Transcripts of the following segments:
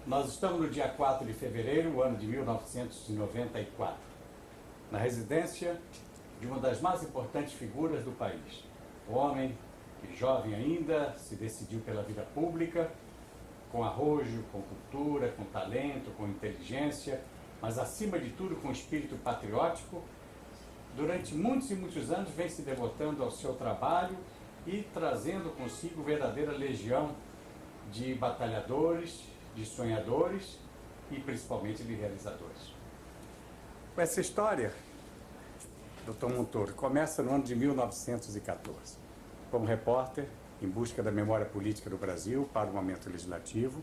Nós estamos no dia 4 de fevereiro, ano de 1994, na residência de uma das mais importantes figuras do país. O homem que, jovem ainda, se decidiu pela vida pública, com arrojo, com cultura, com talento, com inteligência, mas acima de tudo com espírito patriótico. Durante muitos e muitos anos vem se devotando ao seu trabalho e trazendo consigo verdadeira legião de batalhadores, de sonhadores e principalmente de realizadores. Essa história, Dr. Montoro, começa no ano de 1914, como repórter em busca da memória política do Brasil para o momento legislativo,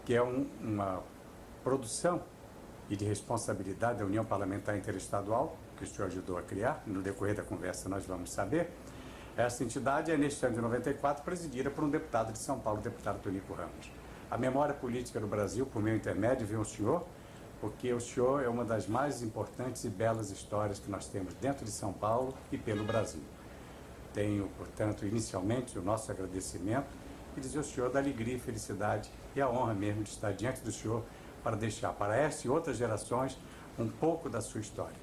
que é uma produção e de responsabilidade da União Parlamentar Interestadual, que o senhor ajudou a criar. No decorrer da conversa nós vamos saber. Essa entidade é, neste ano de 94, presidida por um deputado de São Paulo, o deputado Tonico Ramos. A memória política do Brasil, por meu intermédio, vem o senhor, porque o senhor é uma das mais importantes e belas histórias que nós temos dentro de São Paulo e pelo Brasil. Tenho, portanto, inicialmente o nosso agradecimento e dizer ao senhor da alegria e felicidade e a honra mesmo de estar diante do senhor para deixar para esta e outras gerações um pouco da sua história.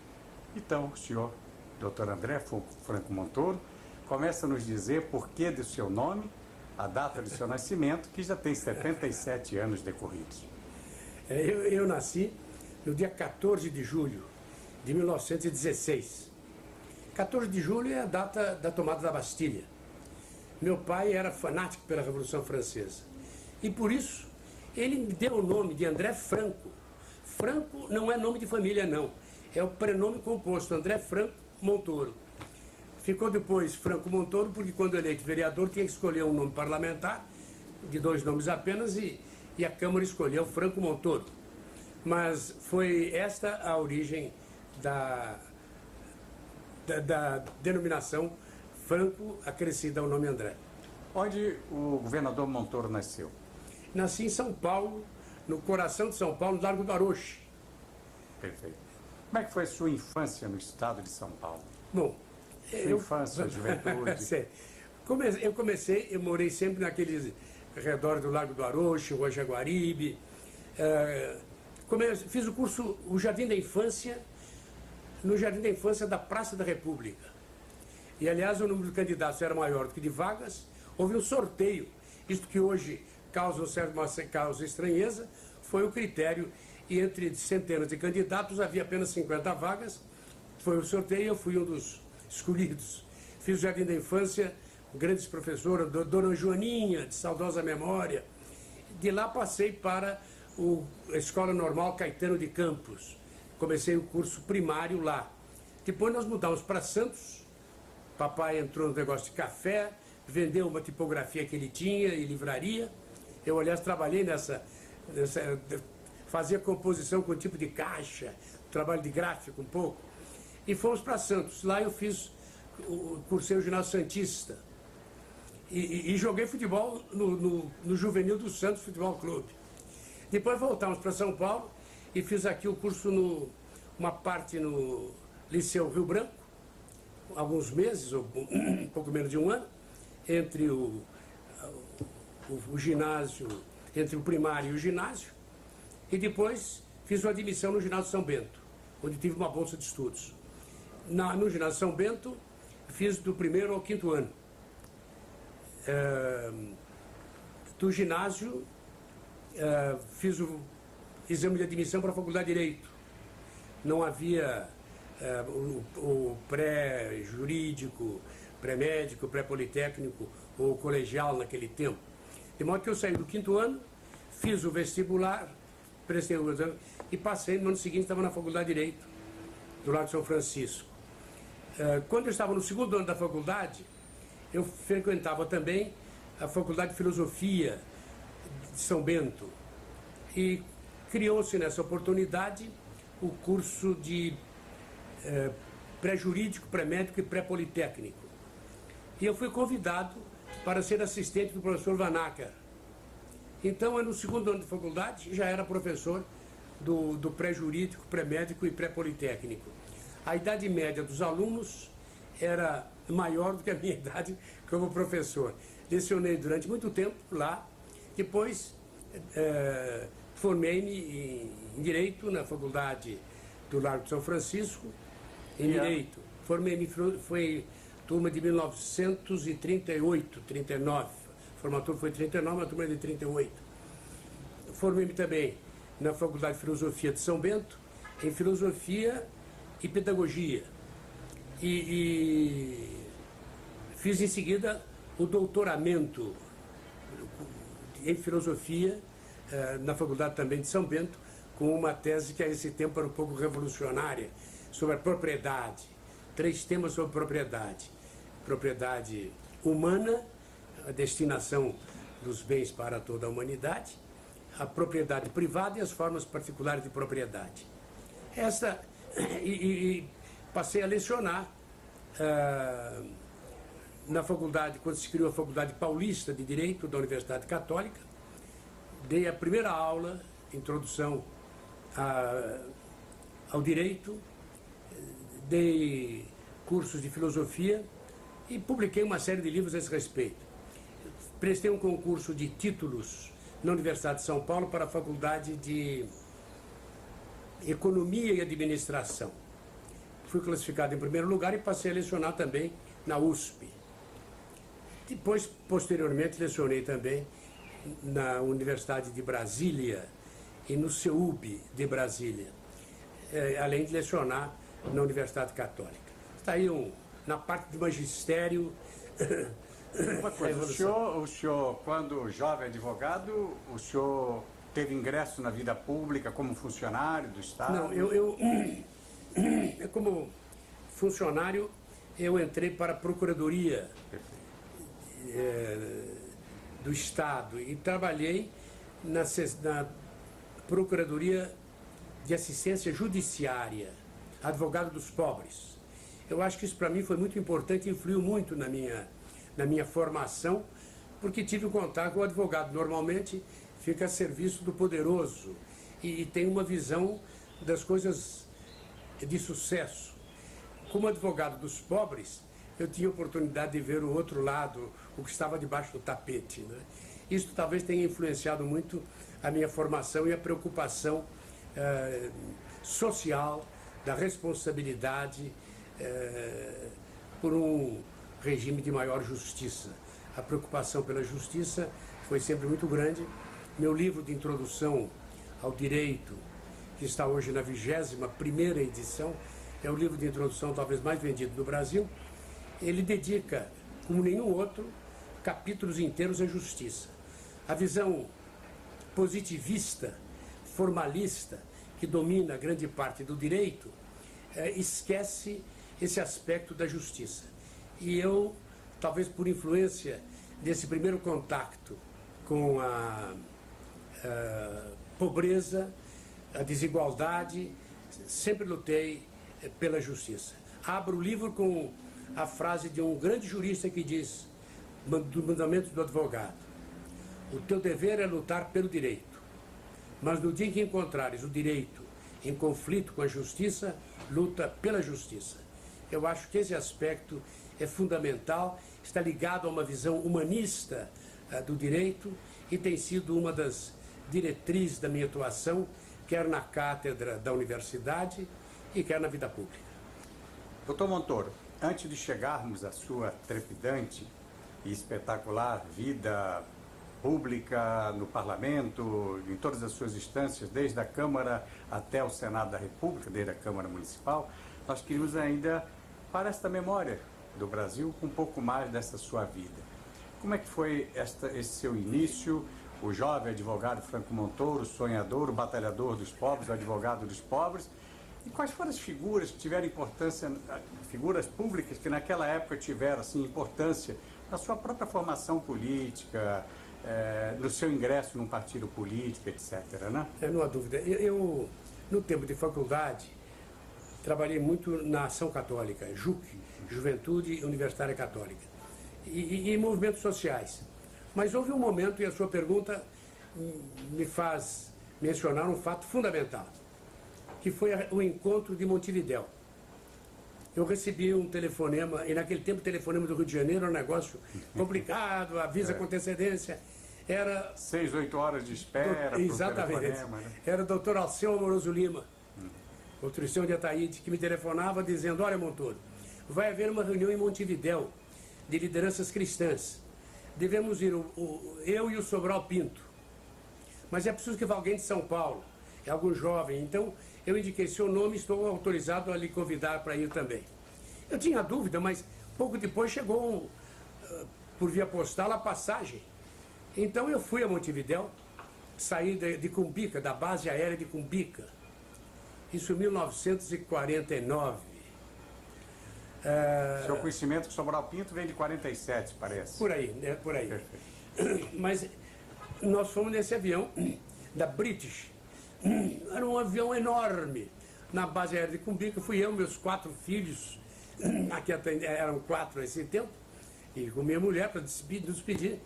Então, o senhor, Dr. André Franco Montoro, começa a nos dizer por que do seu nome, a data do seu nascimento, que já tem 77 anos decorridos. Eu nasci no dia 14 de julho de 1916. 14 de julho é a data da tomada da Bastilha. Meu pai era fanático pela Revolução Francesa e por isso ele me deu o nome de André Franco. Franco não é nome de família, não. É o prenome composto, André Franco Montoro. Ficou depois Franco Montoro, porque quando eleito vereador tinha que escolher um nome parlamentar, de 2 nomes apenas, e a Câmara escolheu Franco Montoro. Mas foi esta a origem da denominação Franco, acrescida ao nome André. Onde o governador Montoro nasceu? Nasci em São Paulo, no coração de São Paulo, no Largo do Aroche. Perfeito. Como é que foi a sua infância no estado de São Paulo? Bom, infância, juventude. Eu morei sempre naqueles redor do Largo do Aroche, Rua Jaguaribe. Fiz o Jardim da Infância, no Jardim da Infância da Praça da República. E, aliás, o número de candidatos era maior do que de vagas. Houve um sorteio. Isto que hoje causa estranheza, foi o critério. E entre centenas de candidatos havia apenas 50 vagas. Foi o sorteio e eu fui um dos escolhidos. Fiz o Jardim da Infância, grandes professoras, Dona Joaninha, de saudosa memória. De lá passei para a Escola Normal Caetano de Campos. Comecei o curso primário lá. Depois nós mudamos para Santos. Papai entrou no negócio de café, vendeu uma tipografia que ele tinha e livraria. Eu, aliás, trabalhei fazia composição com tipo de caixa, trabalho de gráfico um pouco. E fomos para Santos. Lá eu cursei o ginásio Santista. E joguei futebol no juvenil do Santos Futebol Clube. Depois voltamos para São Paulo e fiz aqui o curso uma parte no Liceu Rio Branco, alguns meses, ou um pouco menos de um ano, entre o ginásio, entre o primário e o ginásio. E depois fiz uma admissão no ginásio São Bento, onde tive uma bolsa de estudos. No ginásio São Bento, fiz do 1º ao 5º ano. Do ginásio, fiz o exame de admissão para a Faculdade de Direito. Não havia o pré-jurídico, pré-médico, pré-politécnico ou colegial naquele tempo. De modo que eu saí do 5º ano, fiz o vestibular, prestei o exame e passei. No ano seguinte estava na Faculdade de Direito, do Largo de São Francisco. Quando eu estava no 2º ano da faculdade, eu frequentava também a Faculdade de Filosofia de São Bento. E criou-se nessa oportunidade o curso de pré-jurídico, pré-médico e pré-politécnico. E eu fui convidado para ser assistente do professor Vanacker. Então, no 2º ano de faculdade, já era professor do pré-jurídico, pré-médico e pré-politécnico. A idade média dos alunos era maior do que a minha idade como professor. Lecionei durante muito tempo lá, depois Formei-me em Direito na Faculdade do Largo de São Francisco, em Direito. Formei-me, foi turma de 1938, 39. A formatura foi 39, a turma é de 38. Formei-me também na Faculdade de Filosofia de São Bento, em Filosofia e Pedagogia. E fiz em seguida o doutoramento em Filosofia na Faculdade também de São Bento, com uma tese que a esse tempo era um pouco revolucionária, sobre a propriedade. 3 temas sobre propriedade. Propriedade humana, a destinação dos bens para toda a humanidade, a propriedade privada e as formas particulares de propriedade. E passei a lecionar na faculdade, quando se criou a Faculdade Paulista de Direito da Universidade Católica. Dei a primeira aula, introdução ao direito, dei cursos de filosofia e publiquei uma série de livros a esse respeito. Prestei um concurso de títulos na Universidade de São Paulo para a Faculdade de Economia e Administração. Fui classificado em primeiro lugar e passei a lecionar também na USP. Depois, posteriormente, lecionei também na Universidade de Brasília e no CEUB de Brasília, além de lecionar na Universidade Católica. Está aí na parte de magistério. Uma coisa, o senhor, quando jovem advogado, o senhor teve ingresso na vida pública como funcionário do Estado? Não, como funcionário, eu entrei para a Procuradoria do Estado e trabalhei na Procuradoria de Assistência Judiciária, advogado dos pobres. Eu acho que isso para mim foi muito importante e influiu muito na minha formação, porque tive um contato com o advogado. Normalmente fica a serviço do poderoso e tem uma visão das coisas de sucesso. Como advogado dos pobres, eu tinha a oportunidade de ver o outro lado, o que estava debaixo do tapete, né? Isso talvez tenha influenciado muito a minha formação e a preocupação social, da responsabilidade por um regime de maior justiça. A preocupação pela justiça foi sempre muito grande. Meu livro de introdução ao direito, que está hoje na 21ª edição, é o livro de introdução talvez mais vendido no Brasil. Ele dedica, como nenhum outro, capítulos inteiros à justiça. A visão positivista, formalista, que domina grande parte do direito, esquece esse aspecto da justiça. E eu, talvez por influência desse primeiro contato com a pobreza, a desigualdade, sempre lutei pela justiça. Abro o livro com a frase de um grande jurista que diz, do mandamento do advogado: o teu dever é lutar pelo direito, mas no dia em que encontrares o direito em conflito com a justiça, luta pela justiça. Eu acho que esse aspecto é fundamental, está ligado a uma visão humanista do direito e tem sido uma das diretrizes da minha atuação, quer na cátedra da universidade e quer na vida pública. Doutor Montoro, antes de chegarmos à sua trepidante e espetacular vida pública no Parlamento, em todas as suas instâncias, desde a Câmara até o Senado da República, desde a Câmara Municipal, nós queríamos ainda, para esta memória do Brasil, um pouco mais dessa sua vida. Como é que foi esse seu início, o jovem advogado Franco Montoro, o sonhador, o batalhador dos pobres, o advogado dos pobres? E quais foram as figuras que tiveram importância, figuras públicas que naquela época tiveram assim, importância na sua própria formação política, no seu ingresso num partido político, etc., né? Não há dúvida. Eu, no tempo de faculdade, trabalhei muito na Ação Católica, JUC, Juventude Universitária Católica, e em movimentos sociais. Mas houve um momento, e a sua pergunta me faz mencionar um fato fundamental, que foi o encontro de Montevidéu. Eu recebi um telefonema, e naquele tempo o telefonema do Rio de Janeiro era um negócio complicado, avisa com antecedência. era... 6, 8 horas de espera. Exatamente. Né? Era o doutor Alceu Amoroso Lima, o Tristão de Ataíde, que me telefonava dizendo: olha, Montoro, vai haver uma reunião em Montevidéu de lideranças cristãs. Devemos ir eu e o Sobral Pinto. Mas é preciso que vá alguém de São Paulo, é algum jovem. Então, eu indiquei seu nome e estou autorizado a lhe convidar para ir também. Eu tinha dúvida, mas pouco depois chegou, por via postal, a passagem. Então, eu fui a Montevidéu, saí de Cumbica, da base aérea de Cumbica. Isso em 1949. Seu conhecimento que Sobral Pinto vem de 47, parece. Por aí, né? Por aí. Perfeito. Mas nós fomos nesse avião da British. Era um avião enorme. Na base aérea de Cumbica, fui eu, meus 4 filhos, aqui eram 4 nesse tempo, e com minha mulher para nos despedir.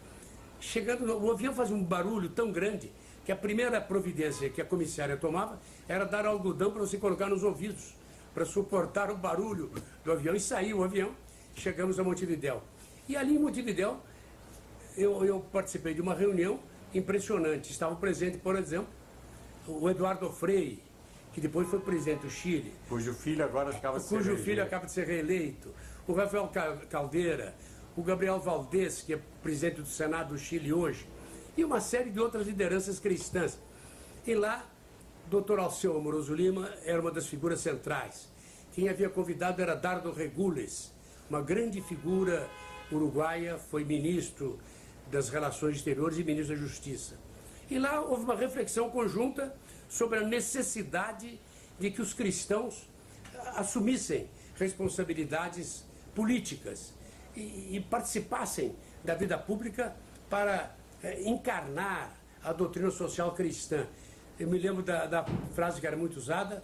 Chegando, o avião fazia um barulho tão grande que a primeira providência que a comissária tomava era dar algodão para você colocar nos ouvidos, para suportar o barulho do avião. E saiu o avião, chegamos a Montevidéu. E ali em Montevidéu, eu participei de uma reunião impressionante. Estavam presentes, por exemplo, o Eduardo Frei, que depois foi presidente do Chile. Cujo filho agora acaba de ser Cujo reeleito. filho acaba de ser reeleito. O Rafael Caldeira, o Gabriel Valdés, que é presidente do Senado do Chile hoje, e uma série de outras lideranças cristãs. E lá, Dr. Alceu Amoroso Lima era uma das figuras centrais. Quem havia convidado era Dardo Regules, uma grande figura uruguaia, foi ministro das Relações Exteriores e ministro da Justiça. E lá houve uma reflexão conjunta sobre a necessidade de que os cristãos assumissem responsabilidades políticas e participassem da vida pública para encarnar a doutrina social cristã. Eu me lembro da frase que era muito usada: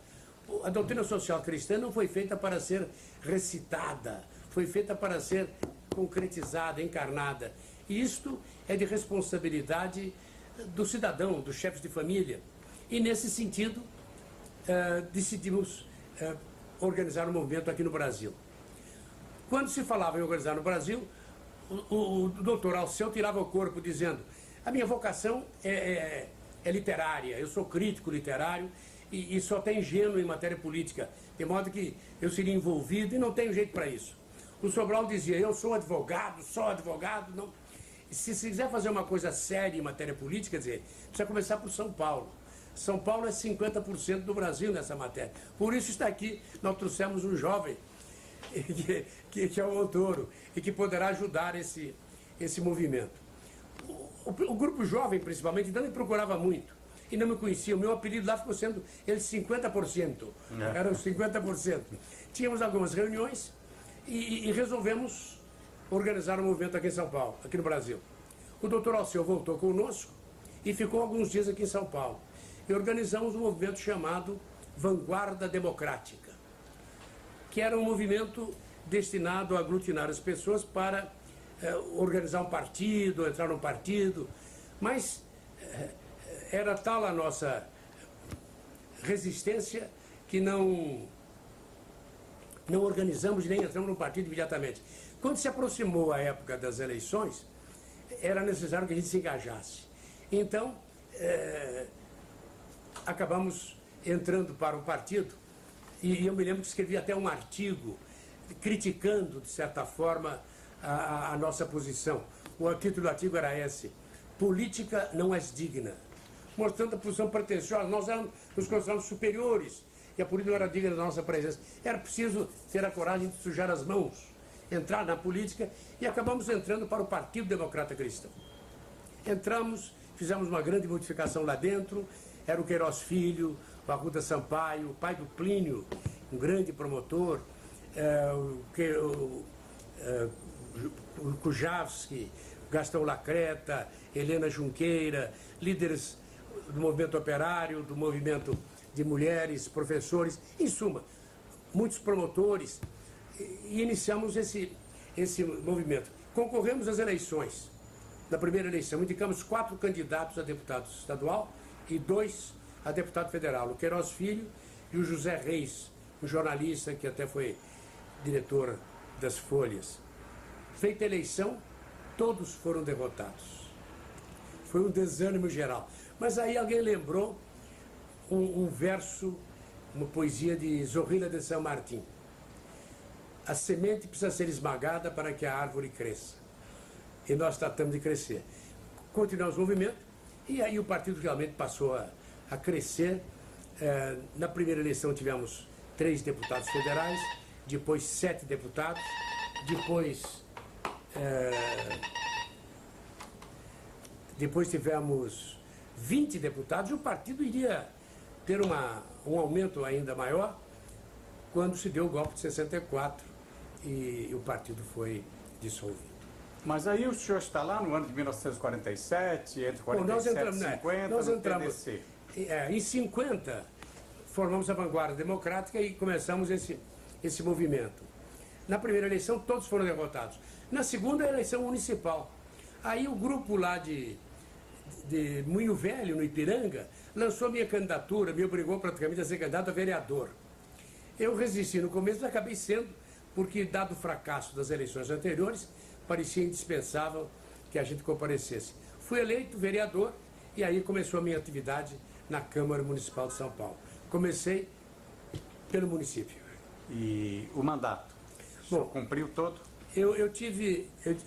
a doutrina social cristã não foi feita para ser recitada, foi feita para ser concretizada, encarnada. E isto é de responsabilidade do cidadão, dos chefes de família. E nesse sentido, decidimos organizar um movimento aqui no Brasil. Quando se falava em organizar no Brasil, o doutor Alceu tirava o corpo dizendo: a minha vocação é literária, eu sou crítico literário e sou até ingênuo em matéria política, de modo que eu seria envolvido e não tenho jeito para isso. O Sobral dizia: eu sou advogado, não. Se quiser fazer uma coisa séria em matéria política, quer dizer, precisa começar por São Paulo. São Paulo é 50% do Brasil nessa matéria. Por isso está aqui, nós trouxemos um jovem que é o Montoro e que poderá ajudar esse movimento. O grupo jovem, principalmente, não me procurava muito e não me conhecia. O meu apelido lá ficou sendo ele 50%. Eram 50%. Tínhamos algumas reuniões e resolvemos organizar um movimento aqui em São Paulo, aqui no Brasil. O doutor Alceu voltou conosco e ficou alguns dias aqui em São Paulo. E organizamos um movimento chamado Vanguarda Democrática, que era um movimento destinado a aglutinar as pessoas para organizar um partido, entrar num partido. Mas era tal a nossa resistência que não organizamos nem entramos num partido imediatamente. Quando se aproximou a época das eleições, era necessário que a gente se engajasse. Então, acabamos entrando para o partido, e eu me lembro que escrevi até um artigo criticando, de certa forma, a nossa posição. O título do artigo era esse: política não é digna, mostrando a posição pretensiosa. Nós nos consideramos superiores e a política não era digna da nossa presença. Era preciso ter a coragem de sujar as mãos, entrar na política, e acabamos entrando para o Partido Democrata Cristão. Entramos, fizemos uma grande modificação lá dentro. Era o Queiroz Filho, o Arruda Sampaio, o pai do Plínio, um grande promotor, o Kujavski, Gastão Lacreta, Helena Junqueira, líderes do movimento operário, do movimento de mulheres, professores, em suma, muitos promotores, e iniciamos esse movimento. Concorremos às eleições. Na primeira eleição, indicamos 4 candidatos a deputado estadual e 2 a deputado federal, o Queiroz Filho e o José Reis, um jornalista que até foi diretor das Folhas. Feita a eleição, todos foram derrotados. foi um desânimo geral. Mas aí alguém lembrou um verso, uma poesia de Zorrilla de San Martín. A semente precisa ser esmagada para que a árvore cresça. E nós tratamos de crescer. Continuamos o movimento e aí o partido realmente passou a crescer. Na primeira eleição tivemos 3 deputados federais, depois 7 deputados, depois tivemos 20 deputados. O partido iria ter um aumento ainda maior quando se deu o golpe de 64 e o partido foi dissolvido. Mas aí o senhor está lá no ano de 1947, entre 47 e 50, nós no entramos, PDC. Em 50, formamos a Vanguarda Democrática e começamos esse movimento. Na primeira eleição, todos foram derrotados. Na segunda eleição municipal, aí o grupo lá de Moinho Velho, no Ipiranga, lançou minha candidatura, me obrigou praticamente a ser candidato a vereador. Eu resisti no começo, mas acabei sendo, porque, dado o fracasso das eleições anteriores, parecia indispensável que a gente comparecesse. Fui eleito vereador e aí começou a minha atividade na Câmara Municipal de São Paulo. Comecei pelo município. E o mandato? O senhor cumpriu todo? Eu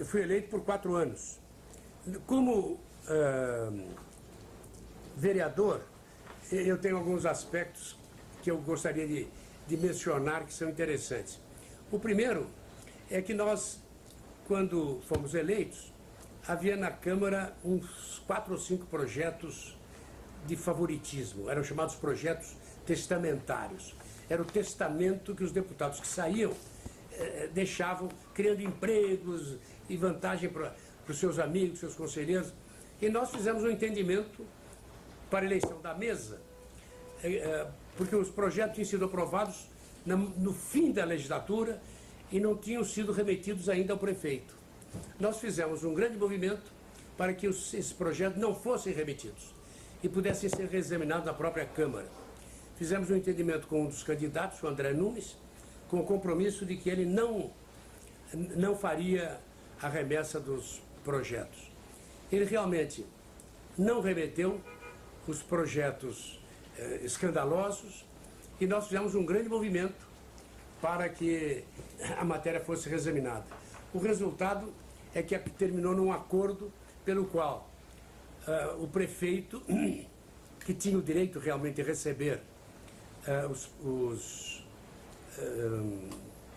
fui eleito por 4 anos. Como vereador, eu tenho alguns aspectos que eu gostaria de mencionar que são interessantes. O primeiro é que nós, quando fomos eleitos, havia na Câmara uns 4 ou 5 projetos de favoritismo. Eram chamados projetos testamentários. Era o testamento que os deputados que saíam deixavam, criando empregos e vantagem para os seus amigos, seus conselheiros. E nós fizemos um entendimento para a eleição da mesa, porque os projetos tinham sido aprovados no fim da legislatura e não tinham sido remetidos ainda ao prefeito. Nós fizemos um grande movimento para que esses projetos não fossem remetidos e pudessem ser reexaminados na própria Câmara. Fizemos um entendimento com um dos candidatos, o André Nunes, com o compromisso de que ele não faria a remessa dos projetos. Ele realmente não remeteu os projetos escandalosos e nós fizemos um grande movimento para que a matéria fosse reexaminada. O resultado é que terminou num acordo pelo qual o prefeito, que tinha o direito realmente de receber os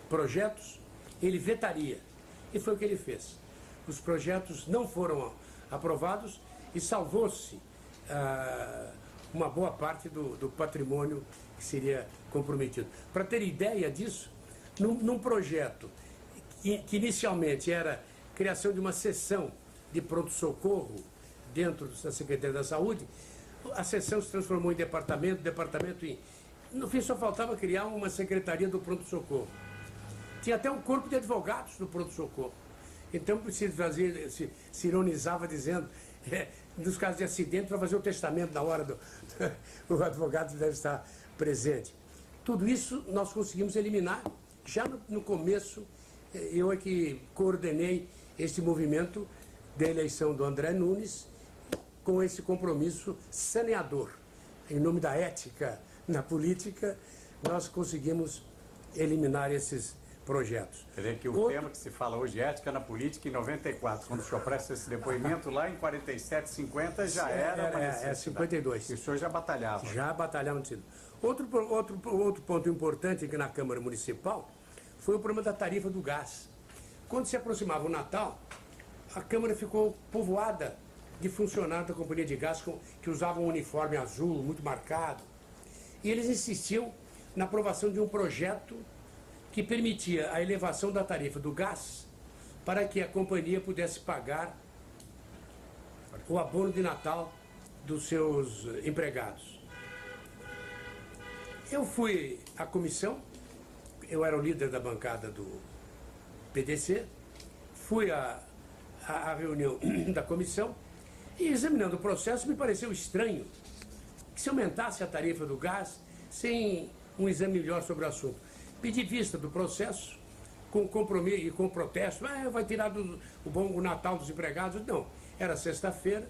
projetos, ele vetaria. E foi o que ele fez. Os projetos não foram aprovados e salvou-se uma boa parte do patrimônio que seria comprometido. Para ter ideia disso, num projeto que inicialmente era a criação de uma seção de pronto-socorro dentro da Secretaria da Saúde, a seção se transformou em departamento em... No fim, só faltava criar uma secretaria do pronto-socorro. Tinha até um corpo de advogados do pronto-socorro. Então, se ironizava dizendo, nos casos de acidente, para fazer o testamento na hora o advogado deve estar presente. Tudo isso nós conseguimos eliminar. Já no começo, eu é que coordenei esse movimento da eleição do André Nunes com esse compromisso saneador. Em nome da ética na política, nós conseguimos eliminar esses projetos. Quer dizer que o tema que se fala hoje é ética na política em 94, quando o senhor presta esse depoimento lá em 47, 50 já era uma necessidade. 52. E o senhor já batalhava. Já batalhava. Outro ponto importante aqui na Câmara Municipal foi o problema da tarifa do gás. Quando se aproximava o Natal, a Câmara ficou povoada de funcionários da Companhia de Gás que usavam um uniforme azul, muito marcado. E eles insistiam na aprovação de um projeto que permitia a elevação da tarifa do gás para que a companhia pudesse pagar o abono de Natal dos seus empregados. Eu fui à comissão, eu era o líder da bancada do PDC, fui à reunião da comissão e, examinando o processo, me pareceu estranho que se aumentasse a tarifa do gás sem um exame melhor sobre o assunto. Pedi vista do processo, com compromisso e com protesto. Vai tirar o bom Natal dos empregados? Não. Era sexta-feira,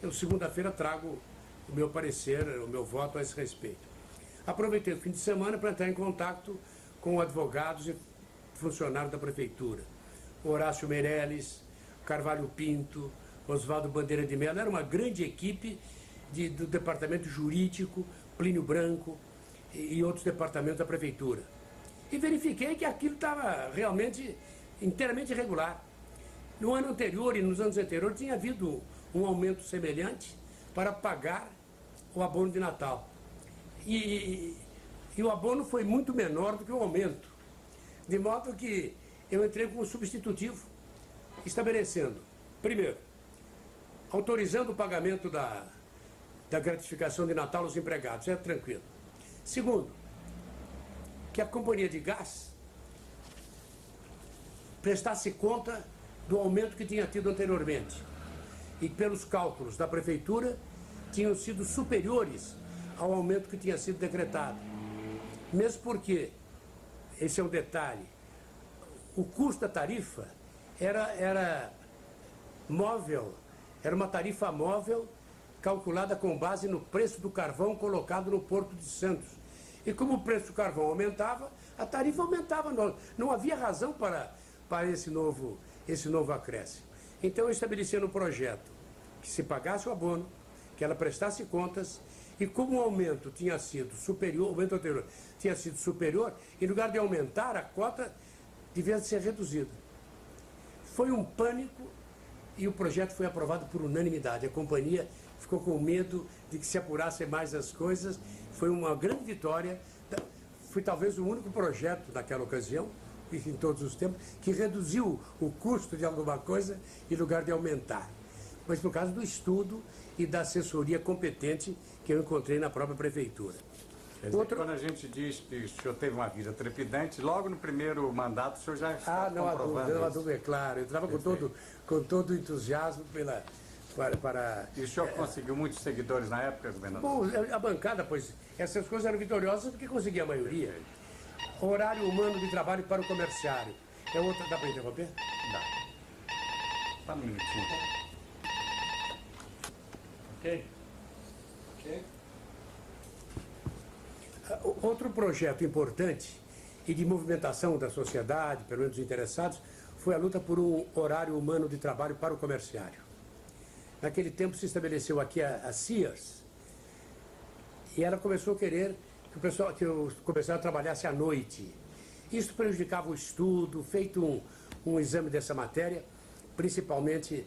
eu segunda-feira trago o meu parecer, o meu voto a esse respeito. Aproveitei o fim de semana para entrar em contato com advogados e funcionários da Prefeitura. Horácio Meirelles, Carvalho Pinto, Oswaldo Bandeira de Mello. Era uma grande equipe do departamento jurídico, Plínio Branco e outros departamentos da Prefeitura. E verifiquei que aquilo estava realmente inteiramente irregular. No ano anterior e nos anos anteriores tinha havido um aumento semelhante para pagar o abono de Natal. E o abono foi muito menor do que o aumento. De modo que eu entrei com um substitutivo, estabelecendo, primeiro, autorizando o pagamento da gratificação de Natal aos empregados, é tranquilo. Segundo, que a companhia de gás prestasse conta do aumento que tinha tido anteriormente. E pelos cálculos da Prefeitura, tinham sido superiores ao aumento que tinha sido decretado. Mesmo porque, esse é um detalhe, o custo da tarifa era móvel, era uma tarifa móvel calculada com base no preço do carvão colocado no Porto de Santos. E como o preço do carvão aumentava, a tarifa aumentava. Não havia razão para esse novo acréscimo. Então eu estabeleci no projeto que se pagasse o abono, que ela prestasse contas, e como o aumento tinha sido superior, o aumento anterior tinha sido superior, em lugar de aumentar, a cota devia ser reduzida. Foi um pânico e o projeto foi aprovado por unanimidade. A companhia ficou com medo de que se apurassem mais as coisas. Foi uma grande vitória. Foi talvez o único projeto naquela ocasião, em todos os tempos, que reduziu o custo de alguma coisa em lugar de aumentar. Mas por causa do estudo e da assessoria competente que eu encontrei na própria Prefeitura. Quando a gente diz que o senhor teve uma vida trepidante, logo no primeiro mandato o senhor já está comprovando isso. Não há dúvida, é claro. Eu entrava com todo o entusiasmo para... E o senhor conseguiu muitos seguidores na época, governador? Bom, a bancada, pois, essas coisas eram vitoriosas porque conseguia a maioria. Horário humano de trabalho para o comerciário. É outra, dá para interromper? Dá. Só um minutinho. Ok? Outro projeto importante e de movimentação da sociedade, pelo menos dos interessados, foi a luta por um horário humano de trabalho para o comerciário. Naquele tempo se estabeleceu aqui a Sears e ela começou a querer que o comerciário trabalhasse à noite. Isso prejudicava o estudo, feito um exame dessa matéria, principalmente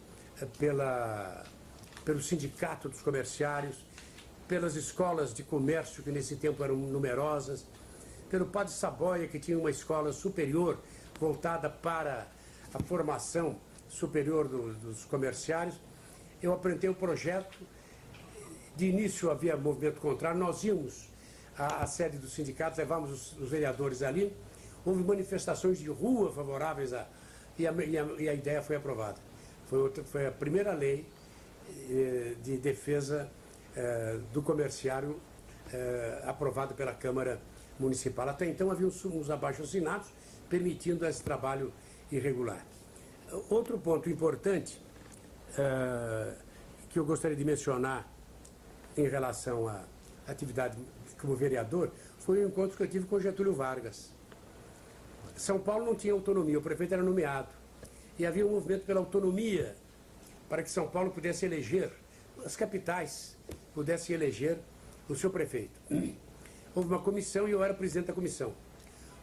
pelo sindicato dos comerciários, pelas escolas de comércio, que nesse tempo eram numerosas, pelo Padre Saboia, que tinha uma escola superior voltada para a formação superior dos comerciários. Eu apresentei um projeto, de início havia movimento contrário, nós íamos à sede dos sindicatos, levávamos os vereadores ali, houve manifestações de rua favoráveis e a ideia foi aprovada. Foi a primeira lei de defesa do comerciário aprovado pela Câmara Municipal. Até então havia uns abaixo-assinados permitindo esse trabalho irregular. Outro ponto importante que eu gostaria de mencionar em relação à atividade como vereador foi o encontro que eu tive com Getúlio Vargas. São Paulo não tinha autonomia, o prefeito era nomeado. E havia um movimento pela autonomia para que São Paulo pudesse eleger, as capitais pudessem eleger o seu prefeito. Houve uma comissão e eu era presidente da comissão.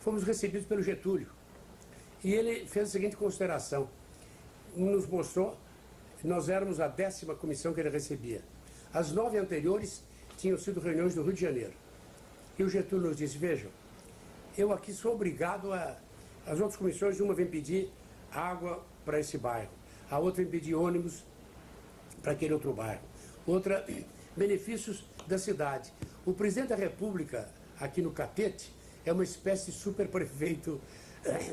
Fomos recebidos pelo Getúlio. E ele fez a seguinte consideração. Nos mostrou, nós éramos a 10ª comissão que ele recebia. As 9 anteriores tinham sido reuniões do Rio de Janeiro. E o Getúlio nos disse, vejam, eu aqui sou obrigado as outras comissões, uma vem pedir água para esse bairro, a outra vem pedir ônibus para aquele outro bairro, outra, benefícios da cidade. O presidente da República, aqui no Catete, é uma espécie de superprefeito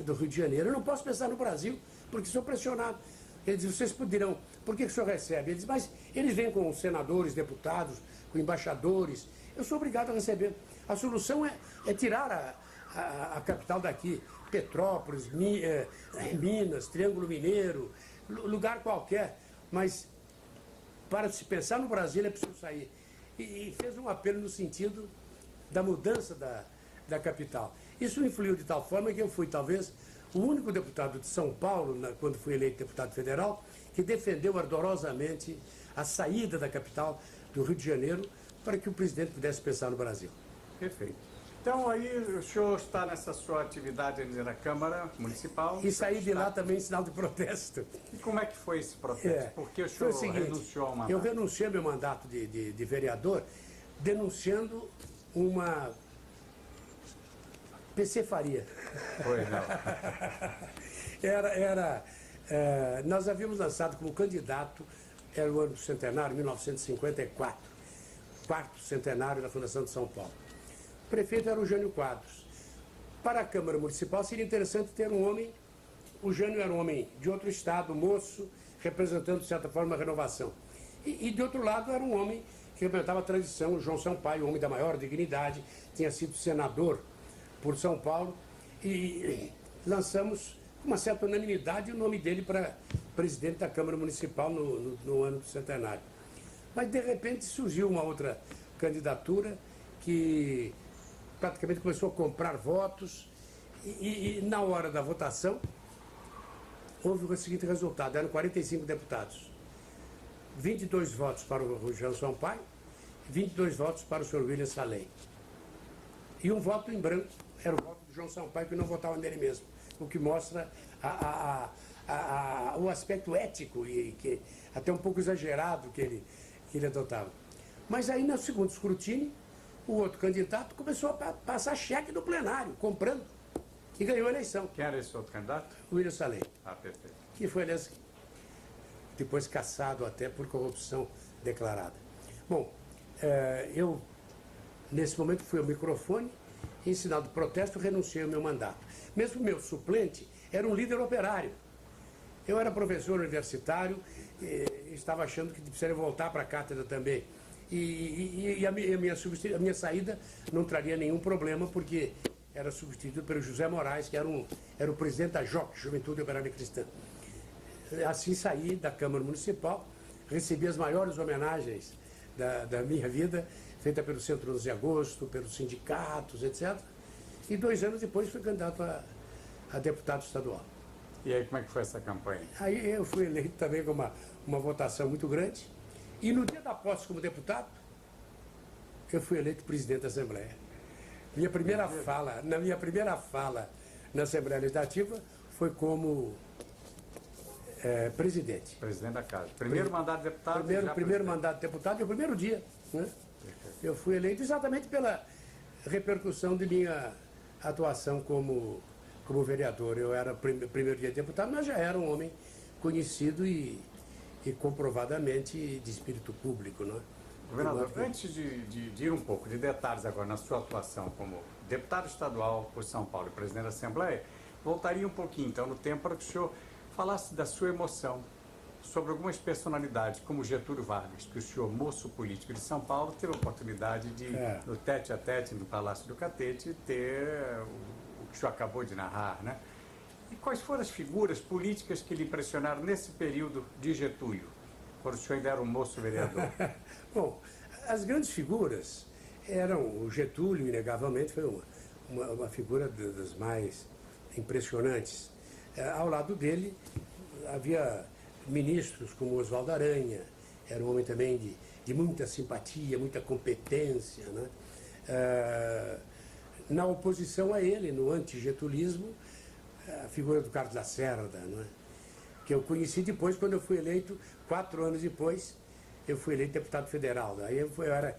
do Rio de Janeiro. Eu não posso pensar no Brasil, porque sou pressionado. Ele diz, vocês poderão, por que o senhor recebe? Ele diz, mas eles vêm com senadores, deputados, com embaixadores, eu sou obrigado a receber. A solução é tirar a capital daqui, Petrópolis, Minas, Triângulo Mineiro, lugar qualquer, mas para se pensar no Brasil é preciso sair. E fez um apelo no sentido da mudança da capital. Isso influiu de tal forma que eu fui, talvez, o único deputado de São Paulo, quando fui eleito deputado federal, que defendeu ardorosamente a saída da capital do Rio de Janeiro para que o presidente pudesse pensar no Brasil. Perfeito. Então, aí o senhor está nessa sua atividade na Câmara Municipal. E saí de lá também em sinal de protesto. E como é que foi esse protesto? Por que o senhor renunciou ao mandato? Eu renunciei ao meu mandato de vereador denunciando uma PC Faria. Pois não. Nós havíamos lançado como candidato, era o ano do centenário, 1954, quarto centenário da Fundação de São Paulo. O prefeito era o Jânio Quadros. Para a Câmara Municipal seria interessante ter um homem, o Jânio era um homem de outro estado, moço, representando de certa forma a renovação. E de outro lado era um homem que representava a tradição, o João Sampaio, um homem da maior dignidade, tinha sido senador por São Paulo, e lançamos com uma certa unanimidade o nome dele para presidente da Câmara Municipal no ano do centenário. Mas de repente surgiu uma outra candidatura que praticamente começou a comprar votos e na hora da votação houve o seguinte resultado, eram 45 deputados. 22 votos para o João Sampaio, 22 votos para o Sr. William Salem. E um voto em branco, era o voto do João Sampaio, que não votava nele mesmo. O que mostra o aspecto ético e que até um pouco exagerado que ele adotava. Mas aí, no segundo escrutínio, o outro candidato começou a passar cheque no plenário, comprando, e ganhou a eleição. Quem era esse outro candidato? O William Salem. Ah, perfeito. Que foi, aliás, depois cassado até por corrupção declarada. Bom, eu, nesse momento, fui ao microfone e, em sinal de protesto, renunciei ao meu mandato. Mesmo o meu suplente era um líder operário. Eu era professor universitário, estava achando que precisaria voltar para a cátedra também. E a minha saída não traria nenhum problema, porque era substituído pelo José Moraes, que era o presidente da JOC, Juventude Operária Cristã. Assim saí da Câmara Municipal, recebi as maiores homenagens da minha vida, feita pelo Centro 11 de Agosto, pelos sindicatos, etc. E 2 anos depois fui candidato a deputado estadual. E aí, como é que foi essa campanha? Aí eu fui eleito também com uma votação muito grande. E no dia da posse como deputado, eu fui eleito presidente da Assembleia. Na minha primeira fala na Assembleia Legislativa foi como presidente. Presidente da Casa. Primeiro mandato de deputado? Primeiro mandato de deputado e o primeiro dia. Né? Eu fui eleito exatamente pela repercussão de minha atuação como vereador. Eu era primeiro dia de deputado, mas já era um homem conhecido e comprovadamente de espírito público. Não é? Governador, antes de ir um pouco de detalhes agora na sua atuação como deputado estadual por São Paulo e presidente da Assembleia, voltaria um pouquinho então no tempo para que o senhor falasse da sua emoção sobre algumas personalidades, como Getúlio Vargas, que o senhor, moço político de São Paulo, teve a oportunidade de, no tete-a-tete no Palácio do Catete, ter o que o senhor acabou de narrar, né? E quais foram as figuras políticas que lhe impressionaram nesse período de Getúlio, quando o senhor ainda era um moço vereador? Bom, as grandes figuras eram o Getúlio, inegavelmente, foi uma figura das mais impressionantes. Ao lado dele havia ministros como Oswaldo Aranha, era um homem também de muita simpatia, muita competência. Né? Na oposição a ele, no antigetulismo, a figura do Carlos Lacerda, né? Que eu conheci depois, quando eu fui eleito, 4 anos depois, eu fui eleito deputado federal. Aí eu era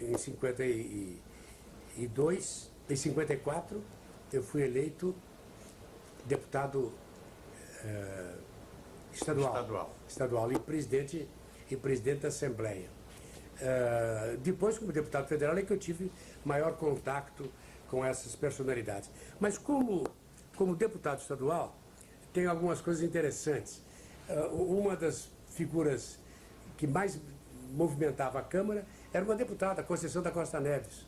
em 52, em 54, eu fui eleito deputado estadual e presidente da Assembleia. Depois, como deputado federal, é que eu tive maior contato com essas personalidades. Mas como deputado estadual, tem algumas coisas interessantes. Uma das figuras que mais movimentava a Câmara era uma deputada, a Conceição da Costa Neves,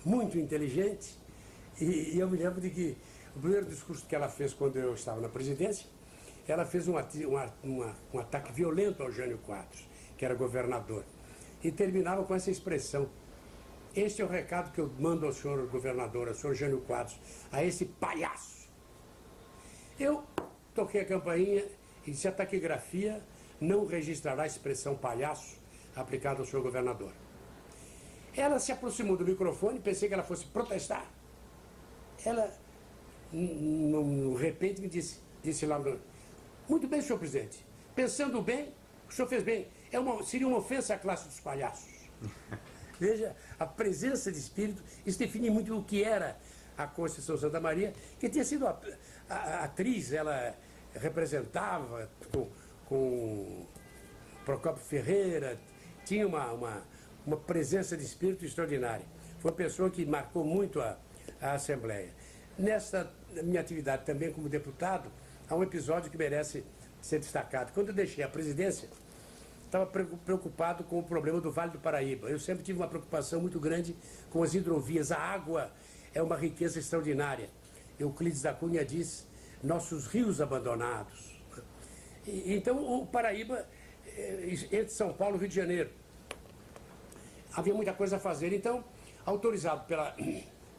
muito inteligente, e eu me lembro de que o primeiro discurso que ela fez quando eu estava na presidência, ela fez um ataque violento ao Jânio Quadros, que era governador. E terminava com essa expressão: este é o recado que eu mando ao senhor governador, ao senhor Jânio Quadros, a esse palhaço. Eu toquei a campainha e disse: a taquigrafia não registrará a expressão palhaço aplicada ao senhor governador. Ela se aproximou do microfone, pensei que ela fosse protestar. Ela, de repente, me disse lá: muito bem, senhor presidente, pensando bem, o senhor fez bem. Seria uma ofensa à classe dos palhaços. Veja, a presença de espírito, isso define muito o que era a Conceição Santa Maria, que tinha sido a atriz, ela representava com Procópio Ferreira, tinha uma presença de espírito extraordinária. Foi uma pessoa que marcou muito a Assembleia. Nessa minha atividade também como deputado, há um episódio que merece ser destacado. Quando eu deixei a presidência, estava preocupado com o problema do Vale do Paraíba. Eu sempre tive uma preocupação muito grande com as hidrovias. A água é uma riqueza extraordinária. Euclides da Cunha diz: nossos rios abandonados. Então, o Paraíba, entre São Paulo e Rio de Janeiro, havia muita coisa a fazer. Então, autorizado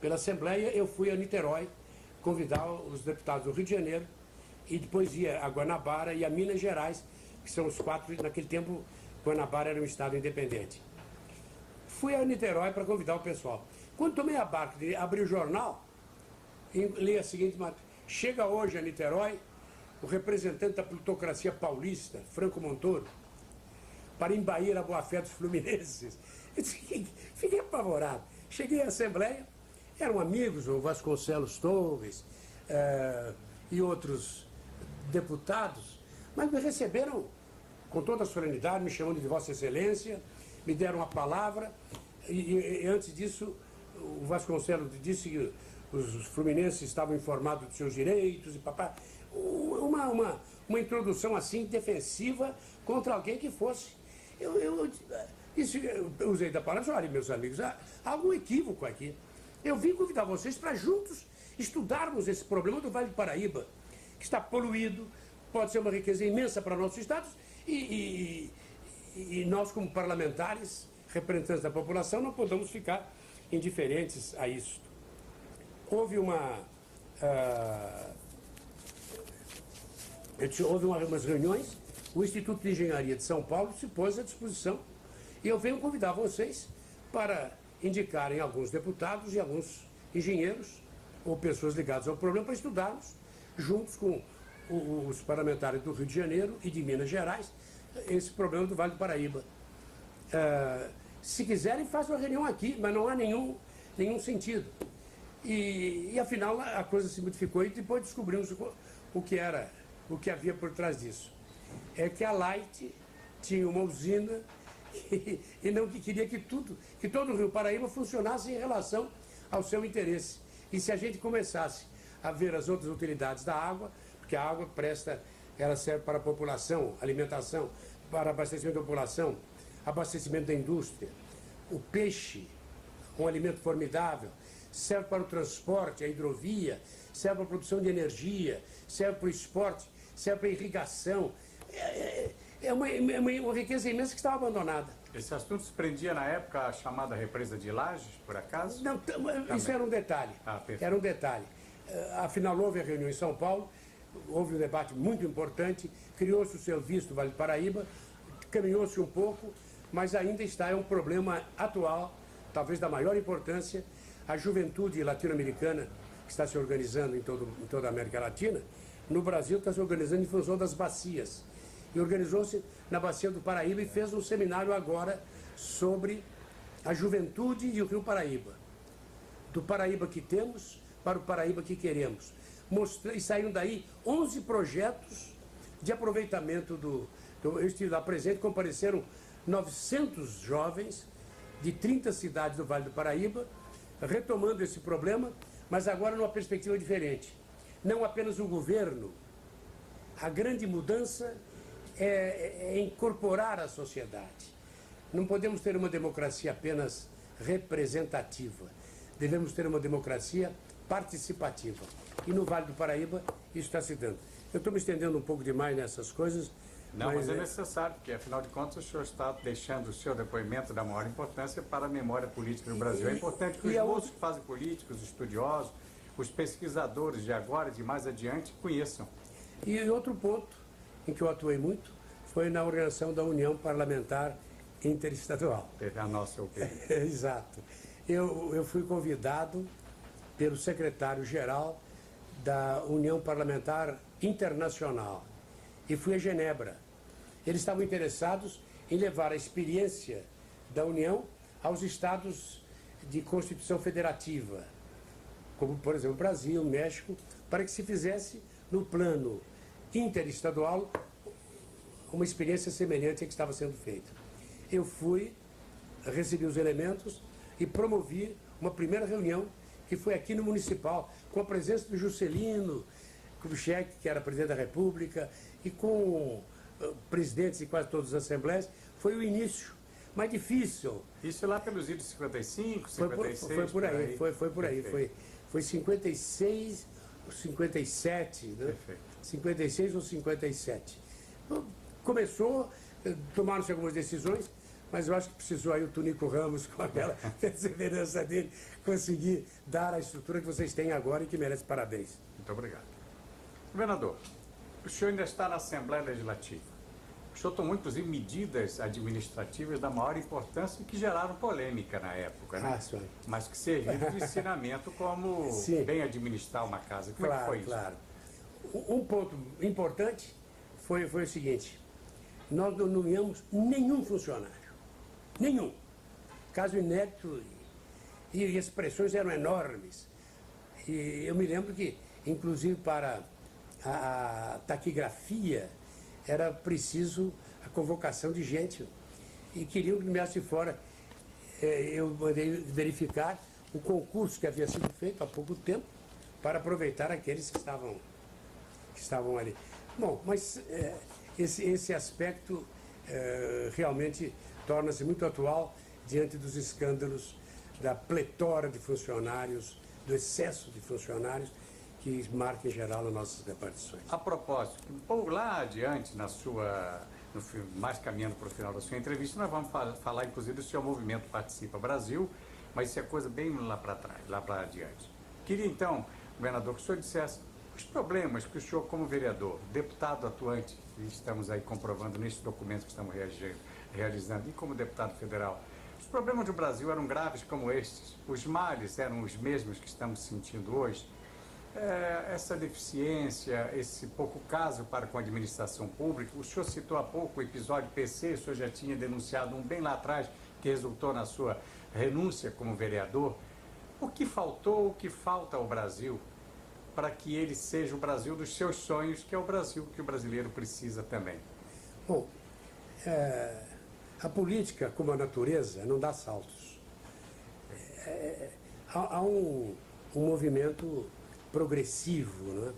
pela Assembleia, eu fui a Niterói convidar os deputados do Rio de Janeiro, e depois ia a Guanabara e a Minas Gerais, que são os quatro. Naquele tempo, Guanabara era um estado independente. Fui a Niterói para convidar o pessoal. Quando tomei a barca de abrir o jornal, li a seguinte matéria: chega hoje a Niterói o representante da plutocracia paulista, Franco Montoro, para embair a boa-fé dos fluminenses. Fiquei apavorado. Cheguei à Assembleia, eram amigos, o Vasconcelos Torres e outros deputados, mas me receberam com toda a solenidade, me chamando de Vossa Excelência, me deram a palavra, e antes disso, o Vasconcelos disse que os fluminenses estavam informados dos seus direitos, e papá, uma introdução assim defensiva contra alguém que fosse. Eu usei da palavra: olha, meus amigos, há algum equívoco aqui. Eu vim convidar vocês para juntos estudarmos esse problema do Vale do Paraíba, que está poluído, pode ser uma riqueza imensa para nossos estados, e nós, como parlamentares, representantes da população, não podemos ficar indiferentes a isso. Houve umas reuniões, o Instituto de Engenharia de São Paulo se pôs à disposição, e eu venho convidar vocês para indicarem alguns deputados e alguns engenheiros ou pessoas ligadas ao problema para estudarmos, juntos com os parlamentares do Rio de Janeiro e de Minas Gerais, esse problema do Vale do Paraíba. Se quiserem, façam uma reunião aqui, mas não há nenhum sentido. E afinal a coisa se modificou, e depois descobrimos o que havia por trás disso. É que a Light tinha uma usina e não queria que todo o Rio Paraíba funcionasse em relação ao seu interesse. E se a gente começasse a ver as outras utilidades da água, porque a água ela serve para a população, alimentação, para abastecimento da população, abastecimento da indústria. O peixe, um alimento formidável, serve para o transporte, a hidrovia, serve para a produção de energia, serve para o esporte, serve para a irrigação. É uma riqueza imensa que estava abandonada. Esse assunto se prendia na época a chamada represa de Lages, por acaso? Não, isso era um detalhe. Era um detalhe. Afinal, houve a reunião em São Paulo, houve um debate muito importante, criou-se o seu visto Vale do Paraíba, caminhou-se um pouco, mas ainda é um problema atual, talvez da maior importância. A juventude latino-americana, que está se organizando em toda a América Latina, no Brasil está se organizando em função das bacias. E organizou-se na Bacia do Paraíba e fez um seminário agora sobre a juventude e o Rio Paraíba. Do Paraíba que temos para o Paraíba que queremos. E saíram daí 11 projetos de aproveitamento eu estive lá presente, compareceram 900 jovens de 30 cidades do Vale do Paraíba, retomando esse problema, mas agora numa perspectiva diferente. Não apenas o governo, a grande mudança é incorporar a sociedade. Não podemos ter uma democracia apenas representativa. Devemos ter uma democracia participativa. E no Vale do Paraíba isso está se dando. Eu estou me estendendo um pouco demais nessas coisas, Não, mas é necessário, porque afinal de contas o senhor está deixando o seu depoimento da maior importância para a memória política do Brasil. É importante que os moços que fazem política, os estudiosos, os pesquisadores de agora e de mais adiante conheçam. E outro ponto em que eu atuei muito foi na organização da União Parlamentar Interestadual. Teve a nossa opinião. Exato. Eu fui convidado pelo secretário-geral da União Parlamentar Internacional e fui a Genebra. Eles estavam interessados em levar a experiência da União aos estados de Constituição Federativa, como, por exemplo, Brasil, México, para que se fizesse, no plano interestadual, uma experiência semelhante à que estava sendo feita. Eu fui, recebi os elementos e promovi uma primeira reunião que foi aqui no Municipal, com a presença do Juscelino Kubitschek, que era presidente da República, e com presidentes de quase todas as assembleias. Foi o início, mais difícil. Isso lá pelos idos 55, 56? Foi por aí, foi por aí. Foi 56, 57, né? Perfeito. 56 ou 57. Começou, tomaram-se algumas decisões, mas eu acho que precisou aí o Tunico Ramos, com aquela perseverança dele, conseguir dar a estrutura que vocês têm agora e que merece parabéns. Muito obrigado. Governador, o senhor ainda está na Assembleia Legislativa. O senhor tomou, inclusive, medidas administrativas da maior importância que geraram polêmica na época, né? Sim. Mas que serviram de ensinamento como bem administrar uma casa. Como é que foi isso? Claro. Um ponto importante foi o seguinte: nós não nomeamos nenhum funcionário. Nenhum. Caso inédito, e as pressões eram enormes. E eu me lembro que, inclusive, para a taquigrafia, era preciso a convocação de gente. E queriam que nomeasse fora. Eu mandei verificar o concurso que havia sido feito há pouco tempo para aproveitar aqueles que estavam ali. Bom, mas esse aspecto realmente torna-se muito atual diante dos escândalos da pletora de funcionários, do excesso de funcionários que marca em geral as nossas repartições. A propósito, lá adiante, mais caminhando para o final da sua entrevista, nós vamos falar inclusive do seu movimento Participa Brasil, mas isso é coisa bem lá para trás, lá para adiante. Queria então, governador, que o senhor dissesse os problemas que o senhor, como vereador, deputado atuante, e estamos aí comprovando nesses documentos que estamos realizando, e como deputado federal, os problemas do Brasil eram graves como estes, os males eram os mesmos que estamos sentindo hoje. Essa deficiência, esse pouco caso para com a administração pública, o senhor citou há pouco o episódio PC, o senhor já tinha denunciado um bem lá atrás, que resultou na sua renúncia como vereador. O que faltou, o que falta ao Brasil para que ele seja o Brasil dos seus sonhos, que é o Brasil que o brasileiro precisa também? Bom, a política, como a natureza, não dá saltos. Há um movimento progressivo, né?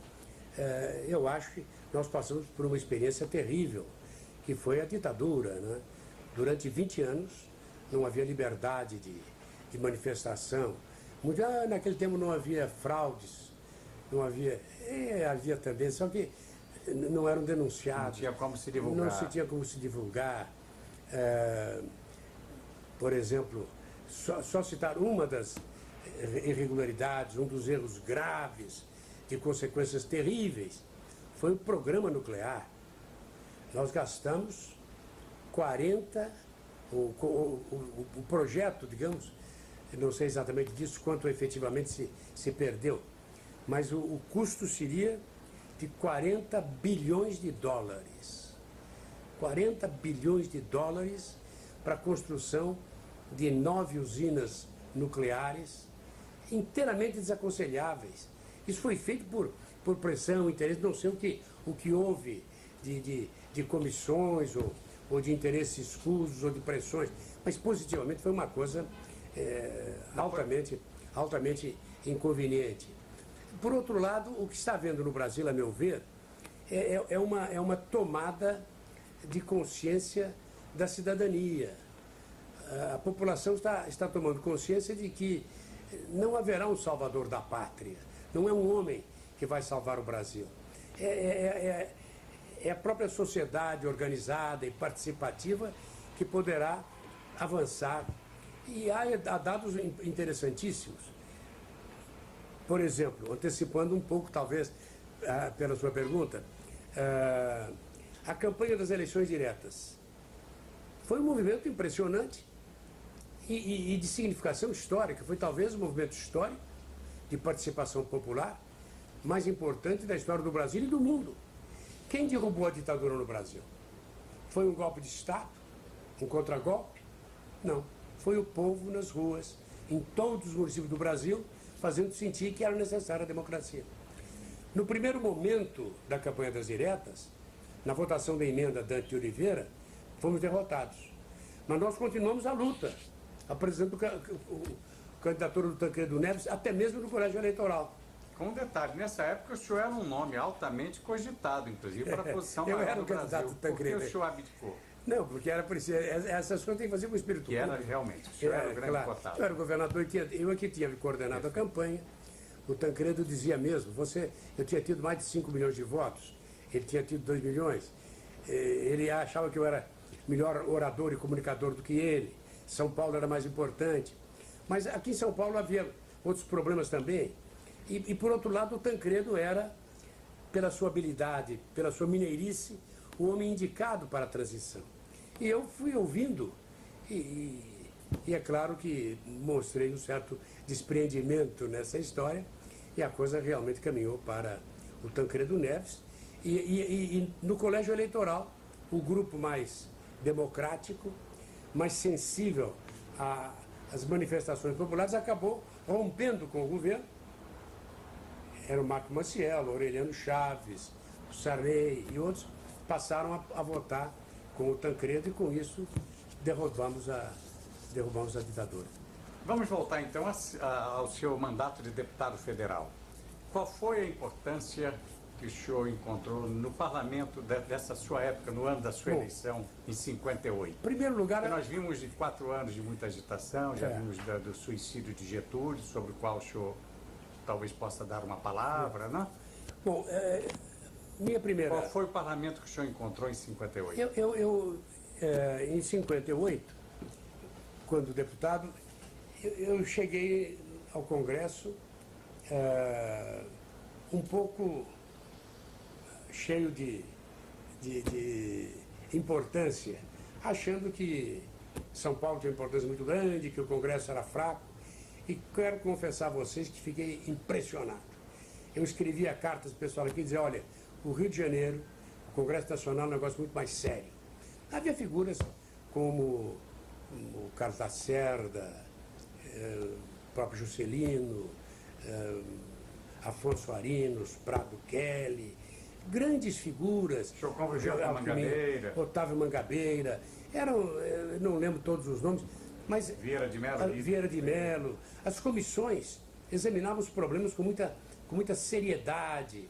Eu acho que nós passamos por uma experiência terrível, que foi a ditadura, né? Durante 20 anos não havia liberdade de manifestação. Naquele tempo não havia fraudes, não havia... havia também, só que não eram denunciados. Não tinha como se divulgar. Não se tinha como se divulgar. Por exemplo, só citar uma das irregularidades, um dos erros graves de consequências terríveis, foi o programa nuclear. Nós gastamos 40, o projeto, digamos, não sei exatamente disso, quanto efetivamente se perdeu, mas o custo seria de 40 bilhões de dólares. 40 bilhões de dólares para a construção de 9 usinas nucleares, inteiramente desaconselháveis. Isso foi feito por pressão, interesse, não sei o que houve de comissões ou de interesses escusos ou de pressões, mas positivamente foi uma coisa altamente inconveniente. Por outro lado, o que está havendo no Brasil, a meu ver, é uma tomada de consciência da cidadania. A população está tomando consciência de que não haverá um salvador da pátria. Não é um homem que vai salvar o Brasil. é a própria sociedade organizada e participativa que poderá avançar. E há dados interessantíssimos. Por exemplo, antecipando um pouco, talvez, pela sua pergunta, a campanha das eleições diretas foi um movimento impressionante e de significação histórica. Foi talvez o movimento histórico de participação popular mais importante da história do Brasil e do mundo. Quem derrubou a ditadura no Brasil? Foi um golpe de Estado? Um contragolpe? Não. Foi o povo nas ruas, em todos os municípios do Brasil, fazendo sentir que era necessária a democracia. No primeiro momento da campanha das diretas, na votação da emenda Dante de Oliveira, fomos derrotados. Mas nós continuamos a luta, apresentando a candidatura do Tancredo Neves, até mesmo no colégio eleitoral. Com um detalhe, nessa época o senhor era um nome altamente cogitado, inclusive, para a posição eu maior era do o candidato Brasil. do Tancredo. Por que o senhor abdicou? Não, porque era preciso. Essas coisas tem que fazer com o espírito Que era público. realmente, o senhor era o grande cotado. Eu era o governador, eu aqui tinha coordenado a campanha. O Tancredo dizia mesmo, eu tinha tido mais de 5 milhões de votos, ele tinha tido 2 milhões. Ele achava que eu era melhor orador e comunicador do que ele. São Paulo era mais importante. Mas aqui em São Paulo havia outros problemas também. E por outro lado, o Tancredo era, pela sua habilidade, pela sua mineirice, o homem indicado para a transição. E eu fui ouvindo, e é claro que mostrei um certo despreendimento nessa história, e a coisa realmente caminhou para o Tancredo Neves. E no colégio eleitoral, o grupo mais democrático, mais sensível às manifestações populares, acabou rompendo com o governo. Era o Marco Maciel, o Aureliano Chaves, o Sarney e outros passaram a votar com o Tancredo e com isso derrubamos a ditadura. Vamos voltar então ao seu mandato de deputado federal. Qual foi a importância que o senhor encontrou no parlamento dessa sua época, no ano da sua eleição, em 58? Em primeiro lugar... Porque nós vimos de 4 anos de muita agitação, já vimos do suicídio de Getúlio, sobre o qual o senhor talvez possa dar uma palavra, não? Bom, minha primeira... Qual foi o parlamento que o senhor encontrou em 58? Em 58, quando deputado, eu cheguei ao Congresso um pouco cheio de importância, achando que São Paulo tinha uma importância muito grande, que o Congresso era fraco. E quero confessar a vocês que fiquei impressionado. Eu escrevia cartas para o pessoal aqui e dizia, olha, o Rio de Janeiro, o Congresso Nacional é um negócio muito mais sério. Havia figuras como o Carlos Lacerda, o próprio Juscelino, Afonso Arinos, Prado Kelly, grandes figuras. O senhor conviveu com Mangabeira. Otávio Mangabeira. Eu não lembro todos os nomes, mas Vieira de Mello. Vieira de Mello. As comissões examinavam os problemas com muita seriedade.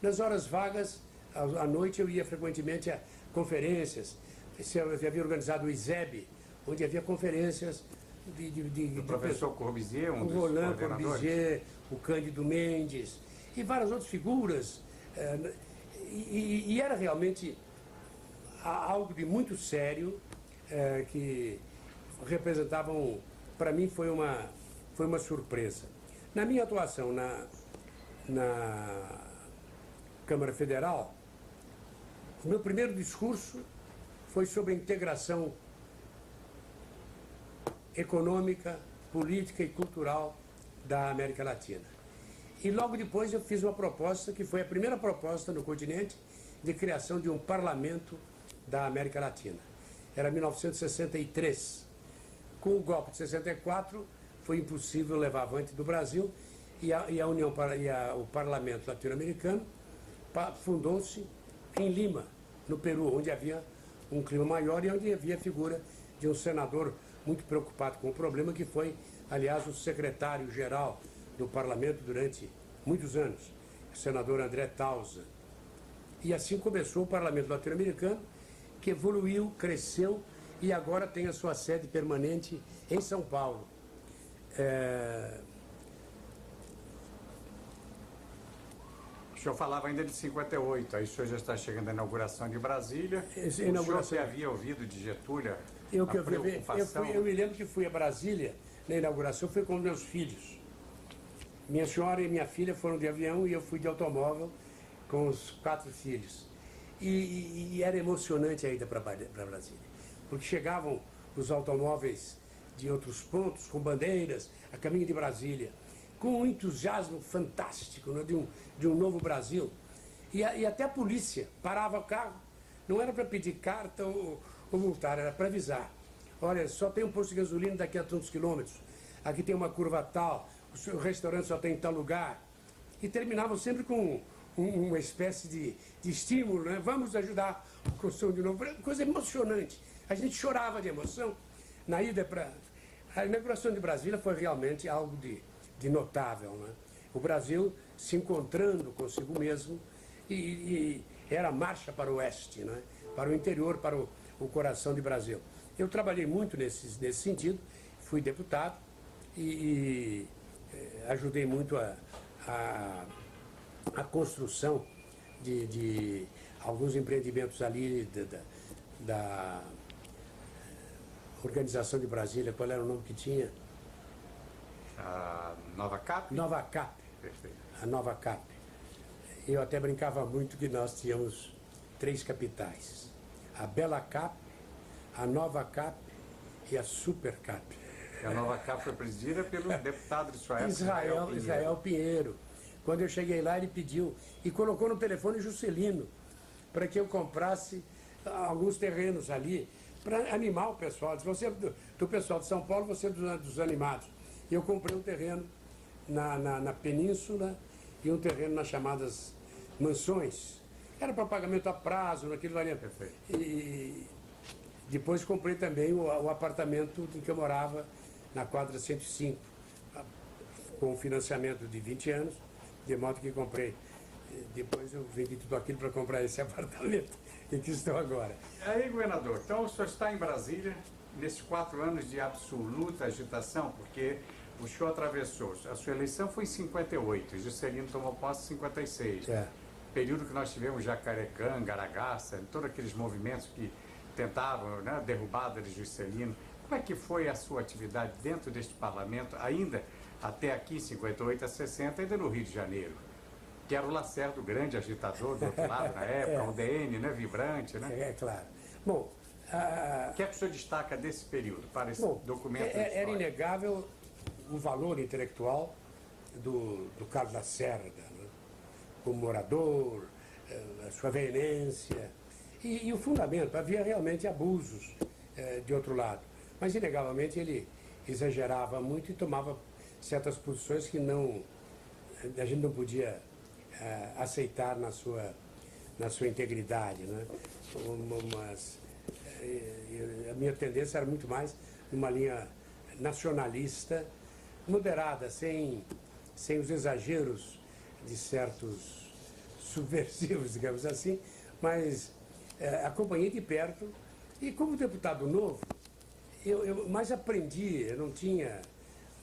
Nas horas vagas, à noite, eu ia frequentemente a conferências. Eu havia organizado o ISEB, onde havia conferências do professor Corbusier, um o dos Roland coordenadores. Corbusier, o Cândido Mendes e várias outras figuras. E era realmente algo de muito sério, que representavam, para mim foi uma surpresa. Na minha atuação na Câmara Federal, o meu primeiro discurso foi sobre a integração econômica, política e cultural da América Latina. E logo depois eu fiz uma proposta, que foi a primeira proposta no continente, de criação de um parlamento da América Latina. Era 1963. Com o golpe de 64, foi impossível levar avante do Brasil e o Parlamento Latino-Americano fundou-se em Lima, no Peru, onde havia um clima maior e onde havia a figura de um senador muito preocupado com o problema, que foi, aliás, o secretário-geral do Parlamento durante muitos anos, o senador André Tausa. E assim começou o Parlamento Latino-Americano, que evoluiu, cresceu e agora tem a sua sede permanente em São Paulo. O senhor falava ainda de 58, aí o senhor já está chegando à inauguração de Brasília. O senhor que havia ouvido de Getúlio, eu me lembro que fui a Brasília, na inauguração, fui com meus filhos. Minha senhora e minha filha foram de avião e eu fui de automóvel com os 4 filhos. E era emocionante a ida para Brasília, porque chegavam os automóveis de outros pontos, com bandeiras, a caminho de Brasília, com um entusiasmo fantástico, né, de um novo Brasil. E até a polícia parava o carro, não era para pedir carta ou multar, era para avisar. Olha, só tem um posto de gasolina daqui a tantos quilômetros, aqui tem uma curva tal, o restaurante só tem em tal lugar. E terminavam sempre com uma espécie de estímulo, né? Vamos ajudar a construção de novo. Coisa emocionante. A gente chorava de emoção. Na ida para... A inauguração de Brasília foi realmente algo de notável, né? O Brasil se encontrando consigo mesmo e era marcha para o oeste, né? Para o interior, para o coração de Brasil. Eu trabalhei muito nesse sentido, fui deputado e ajudei muito a construção de alguns empreendimentos ali da Organização de Brasília. Qual era o nome que tinha? A Nova Cap? Nova Cap. Perfeito. A Nova Cap. Eu até brincava muito que nós tínhamos 3 capitais. A Bela Cap, a Nova Cap e a Super Cap. E a Nova Cap foi presidida pelo deputado de sua época, Israel Pinheiro. Quando eu cheguei lá, ele pediu e colocou no telefone Juscelino para que eu comprasse alguns terrenos ali para animar o pessoal. Disse, você é do pessoal de São Paulo, você é dos animados. E eu comprei um terreno na Península e um terreno nas chamadas mansões. Era para pagamento a prazo, naquilo ali. Perfeito. E depois comprei também o apartamento em que eu morava, na quadra 105, com financiamento de 20 anos, de modo que comprei. Depois eu vendi tudo aquilo para comprar esse apartamento em que estou agora. Aí, governador, então o senhor está em Brasília nesses 4 anos de absoluta agitação, porque o senhor atravessou, a sua eleição foi em 58, o Juscelino tomou posse em 56. Período que nós tivemos Jacarecã, Garagaça, todos aqueles movimentos que tentavam, né, derrubada de Juscelino. Como é que foi a sua atividade dentro deste parlamento, ainda até aqui, 58 a 60, ainda no Rio de Janeiro? Que era o Lacerda, o grande agitador do outro lado na época, o DN, né, vibrante, né? É claro. Bom, o que é que o senhor destaca desse período, para esse documento? Era inegável o valor intelectual do Carlos Lacerda, né? Como orador, a sua veemência e o fundamento. Havia realmente abusos de outro lado, mas inegavelmente ele exagerava muito e tomava certas posições que a gente não podia aceitar na sua integridade, né? A minha tendência era muito mais numa linha nacionalista, moderada, sem os exageros de certos subversivos, digamos assim, mas acompanhei de perto. E como deputado novo, eu mais aprendi, eu não tinha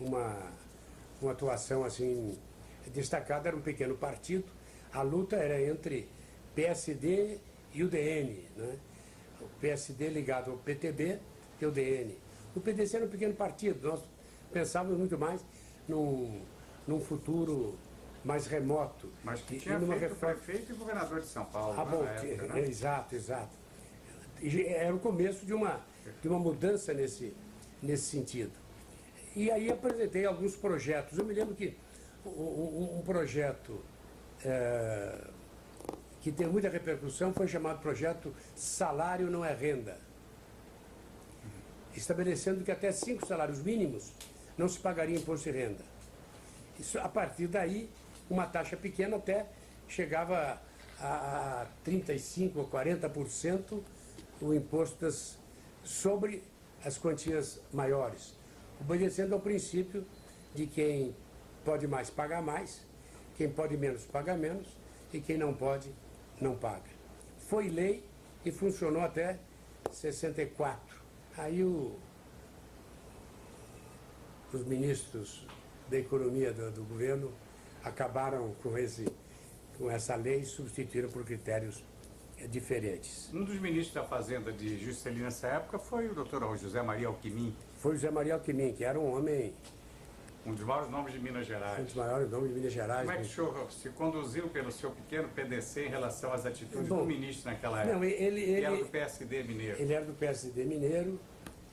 uma atuação assim destacada, era um pequeno partido, a luta era entre PSD e o DN, né? O PSD ligado ao PTB e o DN. O PDC era um pequeno partido, nós pensávamos muito mais num futuro mais remoto. Mas que tinha feito prefeito e governador de São Paulo. Época, né? Exato. E era o começo de uma mudança nesse sentido. E aí apresentei alguns projetos. Eu me lembro que um projeto que tem muita repercussão foi chamado projeto Salário Não é Renda, estabelecendo que até 5 salários mínimos não se pagaria imposto de renda. Isso, a partir daí, uma taxa pequena até chegava a 35% ou 40% o imposto sobre as quantias maiores, obedecendo ao princípio de quem pode mais pagar mais, quem pode menos pagar menos e quem não pode não paga. Foi lei e funcionou até 64. Aí os ministros da economia do governo acabaram com com essa lei e substituíram por critérios diferentes. Um dos ministros da Fazenda de Juscelino nessa época foi o doutor José Maria Alckmin. Foi José Maria Alckmin, que era um homem... Um dos maiores nomes de Minas Gerais. Um dos maiores nomes de Minas Gerais. Como é que o senhor se conduziu pelo seu pequeno PDC em relação às atitudes do ministro naquela época? Não, ele era do PSD mineiro. Ele era do PSD mineiro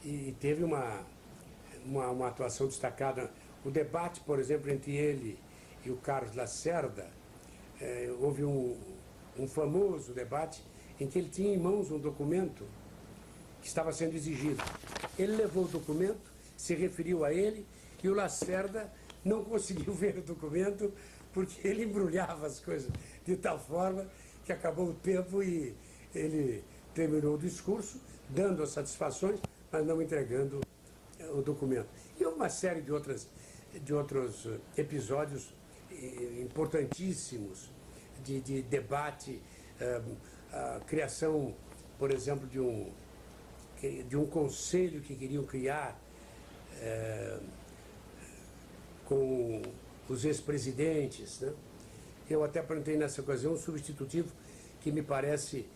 e teve uma atuação destacada. O debate, por exemplo, entre ele e o Carlos Lacerda, houve um famoso debate em que ele tinha em mãos um documento que estava sendo exigido. Ele levou o documento, se referiu a ele, e o Lacerda não conseguiu ver o documento porque ele embrulhava as coisas de tal forma que acabou o tempo e ele terminou o discurso, dando as satisfações, mas não entregando o documento. E uma série de outros episódios importantíssimos de debate, a criação, por exemplo, de um conselho que queriam criar com os ex-presidentes, né? Eu até apresentei nessa ocasião um substitutivo que me parece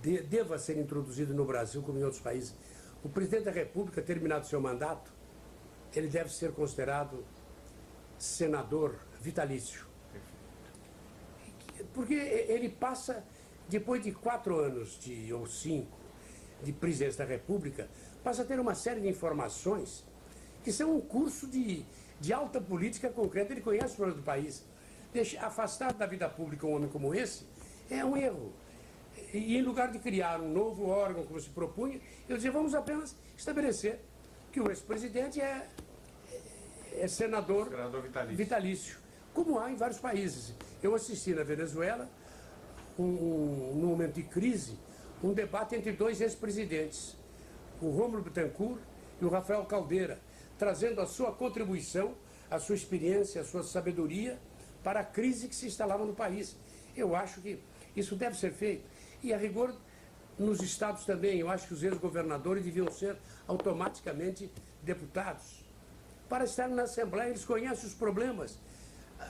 deva ser introduzido no Brasil como em outros países. O presidente da República, terminado seu mandato, ele deve ser considerado senador vitalício. Porque ele passa, depois de 4 anos ou 5 de presidência da República, passa a ter uma série de informações que são um curso de alta política concreta. Ele conhece os problemas do país. Afastado da vida pública um homem como esse é um erro. E em lugar de criar um novo órgão como se propunha, eu dizia, vamos apenas estabelecer que o ex-presidente é senador vitalício, como há em vários países. Eu assisti na Venezuela, num momento de crise, um debate entre 2 ex-presidentes, o Rômulo Bittencourt e o Rafael Caldeira, trazendo a sua contribuição, a sua experiência, a sua sabedoria para a crise que se instalava no país. Eu acho que isso deve ser feito. E, a rigor, nos estados também, eu acho que os ex-governadores deviam ser automaticamente deputados. Para estar na Assembleia, eles conhecem os problemas,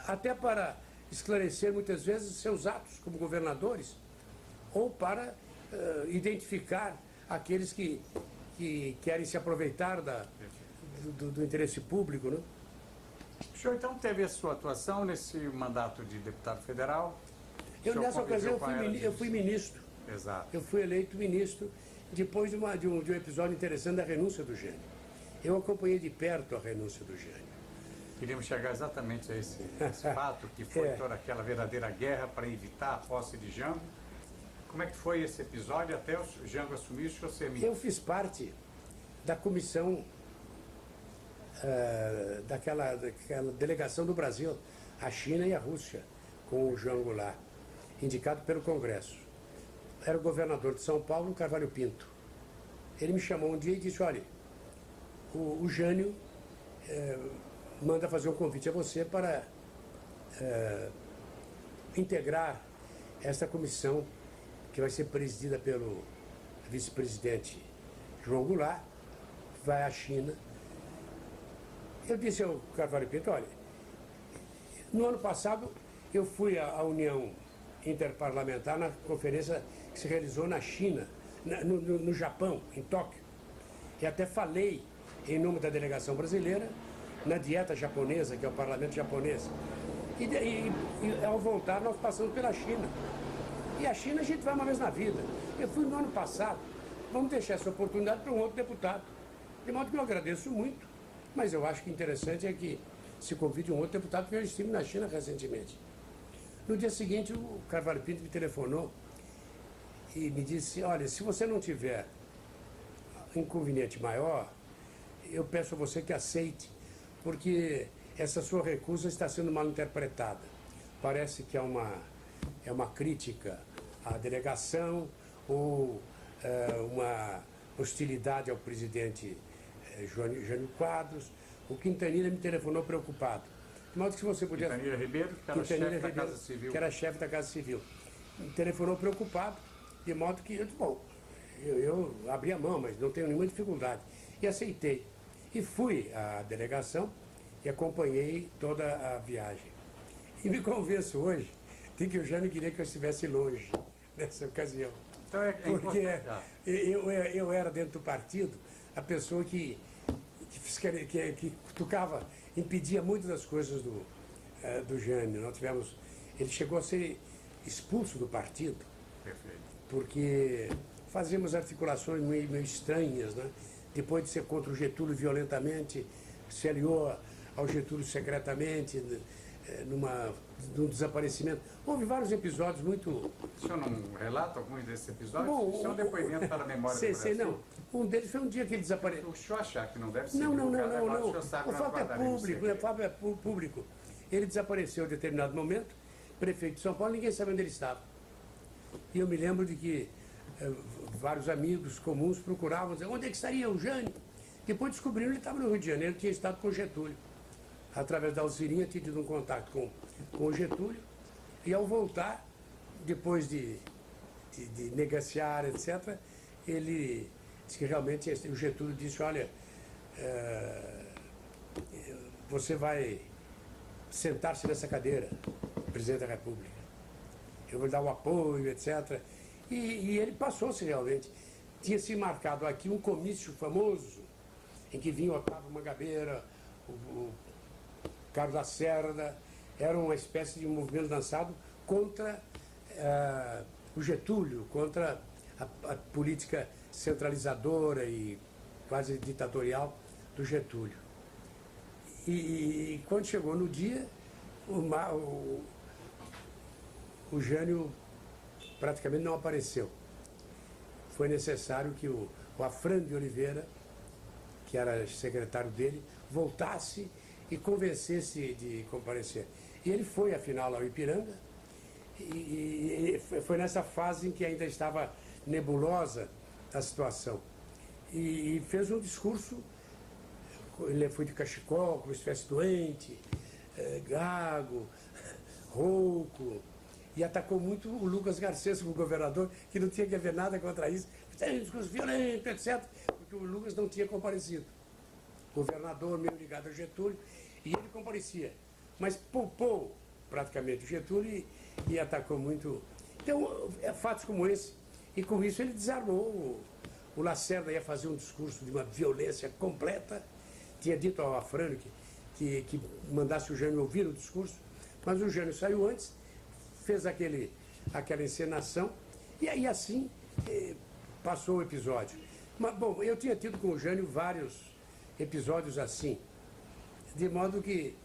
até para esclarecer, muitas vezes, seus atos como governadores, ou para identificar aqueles que querem se aproveitar do interesse público, né? O senhor, então, teve a sua atuação nesse mandato de deputado federal? Nessa ocasião, eu fui ministro. Exato. Eu fui eleito ministro depois de um episódio interessante da renúncia do Jânio. Eu acompanhei de perto a renúncia do Jânio. Queríamos chegar exatamente a esse fato, que foi toda aquela verdadeira guerra para evitar a posse de Jango. Como é que foi esse episódio até o Jango assumir o senhor ser ministro? Eu fiz parte da comissão daquela delegação do Brasil, a China e a Rússia, com o Jango lá, indicado pelo Congresso. Era o governador de São Paulo, Carvalho Pinto. Ele me chamou um dia e disse, olha, o Jânio manda fazer um convite a você para integrar essa comissão que vai ser presidida pelo vice-presidente João Goulart, vai à China. Eu disse ao Carvalho Pinto, olha, no ano passado eu fui à União Interparlamentar na conferência que se realizou na China, no Japão, em Tóquio. E até falei em nome da delegação brasileira na dieta japonesa, que é o parlamento japonês. E ao voltar nós passamos pela China. E a China a gente vai uma vez na vida. Eu fui no ano passado. Vamos deixar essa oportunidade para um outro deputado. De modo que eu agradeço muito. Mas eu acho que interessante é que se convide um outro deputado, porque eu estive na China recentemente. No dia seguinte, o Carvalho Pinto me telefonou e me disse, olha, se você não tiver inconveniente maior, eu peço a você que aceite, porque essa sua recusa está sendo mal interpretada. Parece que é uma crítica à delegação ou uma hostilidade ao presidente Jânio Quadros. O Quintanilha me telefonou preocupado. De modo que se você podia... Quintanilha Ribeiro, que era chefe da Casa Civil. Que era chefe da Casa Civil. Me telefonou preocupado, de modo que, bom, eu abri a mão, mas não tenho nenhuma dificuldade. E aceitei. E fui à delegação e acompanhei toda a viagem. E me convenço hoje de que o Jânio queria que eu estivesse longe nessa ocasião. Então Porque eu era, dentro do partido, a pessoa que tocava, impedia muitas das coisas do Jânio. Ele chegou a ser expulso do partido. Perfeito. Porque fazíamos articulações meio estranhas, né? Depois de ser contra o Getúlio violentamente, se aliou ao Getúlio secretamente, num desaparecimento. Houve vários episódios muito... O senhor não relata alguns desses episódios? Bom, Isso é um depoimento para a memória do Brasil. Não. Um deles foi um dia que ele desapareceu. O senhor achar que não deve ser Não. agora o senhor sabe O fato é público. Ele desapareceu em determinado momento, prefeito de São Paulo, ninguém sabia onde ele estava. E eu me lembro de que vários amigos comuns procuravam dizer onde é que estaria o Jânio. Depois descobriram que ele estava no Rio de Janeiro, tinha estado com o Getúlio. Através da Alcirinha tinha tido um contato com o Getúlio. E ao voltar, depois de negociar, etc., ele disse que realmente o Getúlio disse, olha, você vai sentar-se nessa cadeira, presidente da República. Eu vou dar o apoio, etc. E ele passou-se realmente. Tinha se marcado aqui um comício famoso, em que vinha o Otávio Mangabeira, o Carlos Lacerda. Era uma espécie de um movimento lançado contra o Getúlio, contra a política centralizadora e quase ditatorial do Getúlio. E quando chegou no dia, o Jânio praticamente não apareceu. Foi necessário que o Afrânio de Oliveira, que era secretário dele, voltasse e convencesse de comparecer. E ele foi, afinal, ao Ipiranga, e foi nessa fase em que ainda estava nebulosa a situação. E fez um discurso, ele foi de cachecol, como se estivesse doente, gago, rouco, e atacou muito o Lucas Garcês, o governador, que não tinha que haver nada contra isso. Tem um discurso violento, etc., porque o Lucas não tinha comparecido. Governador meio ligado ao Getúlio, e ele comparecia. Mas poupou praticamente o Getúlio e atacou muito. Então, fatos como esse, e com isso ele desarmou. O Lacerda ia fazer um discurso de uma violência completa, tinha dito ao Afrânio que mandasse o Jânio ouvir o discurso, mas o Jânio saiu antes, fez aquela encenação, e aí assim passou o episódio. Mas, bom, eu tinha tido com o Jânio vários episódios assim, de modo que,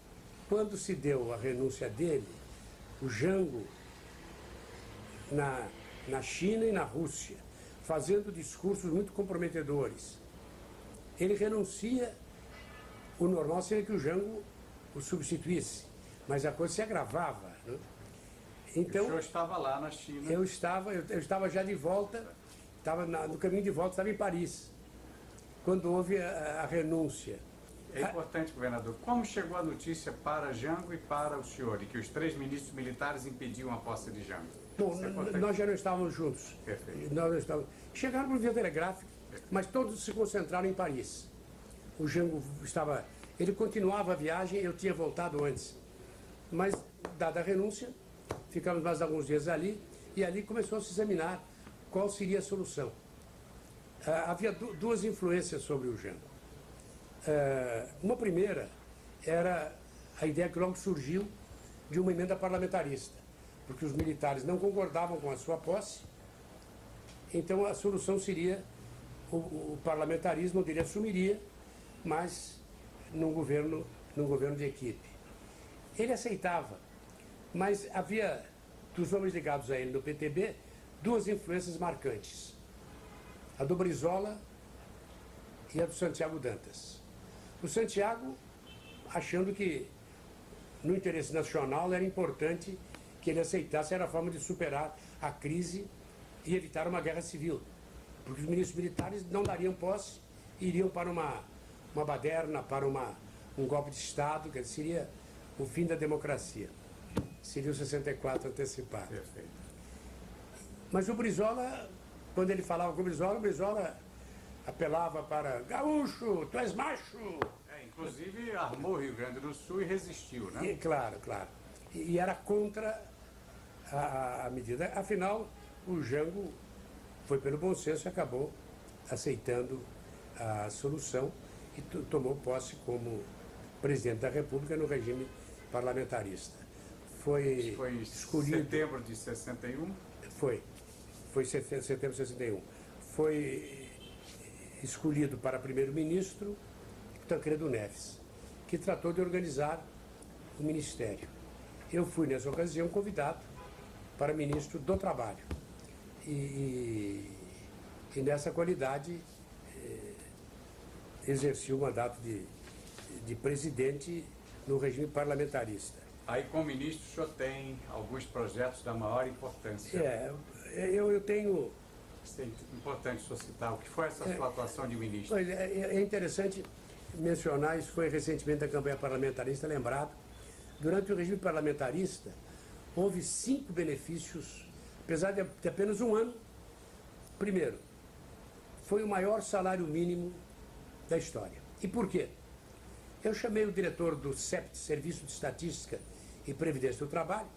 quando se deu a renúncia dele, o Jango, na China e na Rússia, fazendo discursos muito comprometedores, ele renuncia, o normal seria que o Jango o substituísse, mas a coisa se agravava, né? Então, o senhor estava lá na China? Eu estava já de volta, no caminho de volta, estava em Paris, quando houve a renúncia. É importante, governador, como chegou a notícia para Jango e para o senhor, de que os 3 ministros militares impediam a posse de Jango? Bom, nós já não estávamos juntos. Perfeito. Nós não estávamos. Chegaram por via telegráfica, mas todos se concentraram em Paris. O Jango estava... Ele continuava a viagem, eu tinha voltado antes. Mas, dada a renúncia, ficamos mais alguns dias ali, e ali começou a se examinar qual seria a solução. Havia duas influências sobre o Jango. Uma primeira era a ideia que logo surgiu de uma emenda parlamentarista, porque os militares não concordavam com a sua posse, então a solução seria o parlamentarismo, ele assumiria, mas num governo de equipe. Ele aceitava, mas havia, dos homens ligados a ele no PTB, duas influências marcantes. A do Brizola e a do Santiago Dantas. O Santiago, achando que no interesse nacional era importante que ele aceitasse, era a forma de superar a crise e evitar uma guerra civil. Porque os ministros militares não dariam posse, iriam para uma baderna, para um golpe de Estado, que seria o fim da democracia. Seria o 64 antecipado. Perfeito. Mas o Brizola, quando ele falava com o Brizola apelava para gaúcho, tu és macho. Inclusive armou o Rio Grande do Sul e resistiu, né? Claro. E era contra a medida. Afinal, o Jango foi pelo bom senso e acabou aceitando a solução e tomou posse como presidente da República no regime parlamentarista. Foi escolhido... setembro de 61? Foi setembro de 61. Foi escolhido para primeiro-ministro Tancredo Neves, que tratou de organizar o ministério. Eu fui, nessa ocasião, convidado para ministro do Trabalho. E nessa qualidade, exerci o mandato de presidente no regime parlamentarista. Aí, como ministro, o senhor tem alguns projetos da maior importância. Eu tenho... É importante o senhor citar o que foi essa sua atuação de ministro. É interessante mencionar, isso foi recentemente da campanha parlamentarista, lembrado. Durante o regime parlamentarista, houve 5 benefícios, apesar de apenas um ano. Primeiro, foi o maior salário mínimo da história. E por quê? Eu chamei o diretor do CEPT, Serviço de Estatística e Previdência do Trabalho,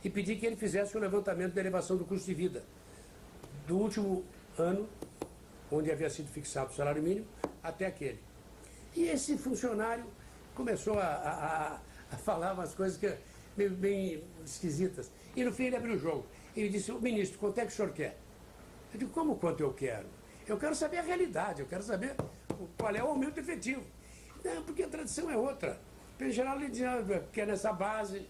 e pedi que ele fizesse o levantamento da elevação do custo de vida do último ano, onde havia sido fixado o salário mínimo, até aquele. E esse funcionário começou a falar umas coisas que bem esquisitas. E no fim ele abriu o jogo. Ele disse: ministro, quanto é que o senhor quer? Eu digo: como quanto eu quero? Eu quero saber a realidade, eu quero saber qual é o aumento efetivo. Não, porque a tradição é outra. Em geral, ele dizia que é nessa base,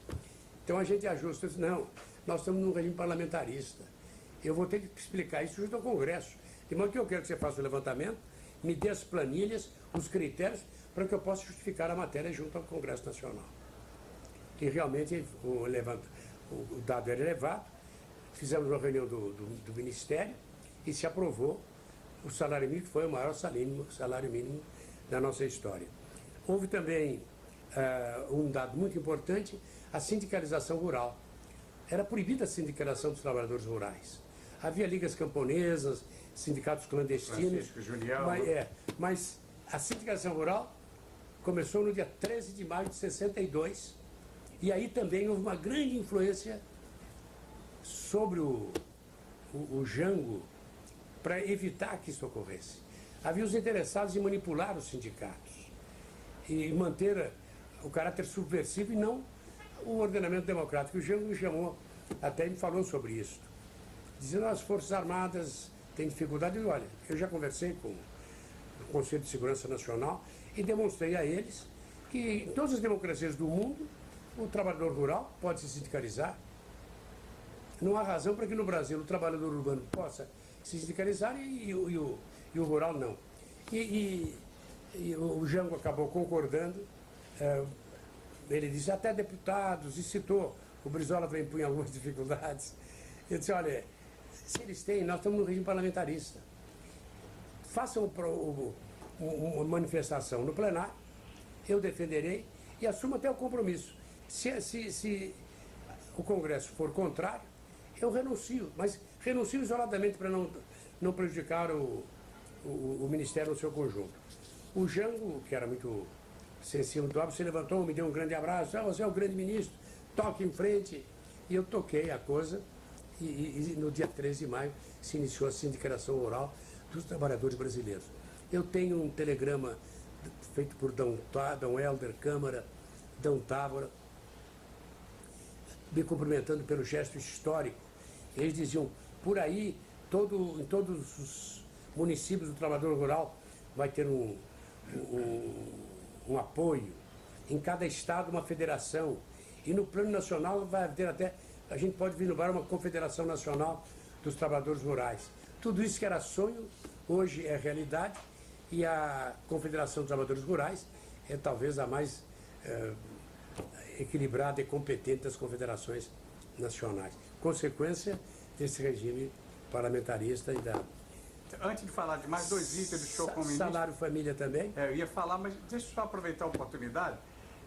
então a gente ajusta. Eu disse: não, nós estamos num regime parlamentarista. Eu vou ter que explicar isso junto ao Congresso. De modo que eu quero que você faça o levantamento, me dê as planilhas, os critérios, para que eu possa justificar a matéria junto ao Congresso Nacional. E realmente o dado era elevado, fizemos uma reunião do Ministério e se aprovou o salário mínimo, que foi o maior salário mínimo da nossa história. Houve também um dado muito importante, a sindicalização rural. Era proibida a sindicalização dos trabalhadores rurais. Havia ligas camponesas, sindicatos clandestinos. Francisco Julião. Mas a sindicalização rural começou no dia 13 de maio de 62, e aí também houve uma grande influência sobre o Jango para evitar que isso ocorresse. Havia os interessados em manipular os sindicatos e manter o caráter subversivo e não o ordenamento democrático. O Jango me chamou, até me falou sobre isso, dizendo: as Forças Armadas têm dificuldade. E olha, eu já conversei com o Conselho de Segurança Nacional e demonstrei a eles que em todas as democracias do mundo o trabalhador rural pode se sindicalizar. Não há razão para que no Brasil o trabalhador urbano possa se sindicalizar e o rural não. E o Jango acabou concordando. Ele disse: até deputados, e citou, o Brizola também punha algumas dificuldades. Eu disse: olha, se eles têm, nós estamos no regime parlamentarista. Façam uma manifestação no plenário, eu defenderei e assumo até o compromisso. Se o Congresso for contrário, eu renuncio, mas renuncio isoladamente para não prejudicar o Ministério no seu conjunto. O Jango, que era muito sensível do hábito, se levantou, me deu um grande abraço: você é o grande ministro, toque em frente. E eu toquei a coisa e no dia 13 de maio se iniciou a sindicalização rural dos trabalhadores brasileiros. Eu tenho um telegrama feito por Dom Helder Câmara, Dom Távora, me cumprimentando pelo gesto histórico. Eles diziam: por aí, em todos os municípios do trabalhador rural vai ter um apoio, em cada estado uma federação, e no plano nacional vai ter até, a gente pode vislumbrar uma confederação nacional dos trabalhadores rurais. Tudo isso que era sonho, hoje é realidade, e a Confederação dos Trabalhadores Rurais é talvez a mais equilibrada e competente das confederações nacionais. Consequência desse regime parlamentarista e da... Antes de falar de mais 2 itens do senhor como ministro... Salário família também? Eu ia falar, mas deixa eu só aproveitar a oportunidade.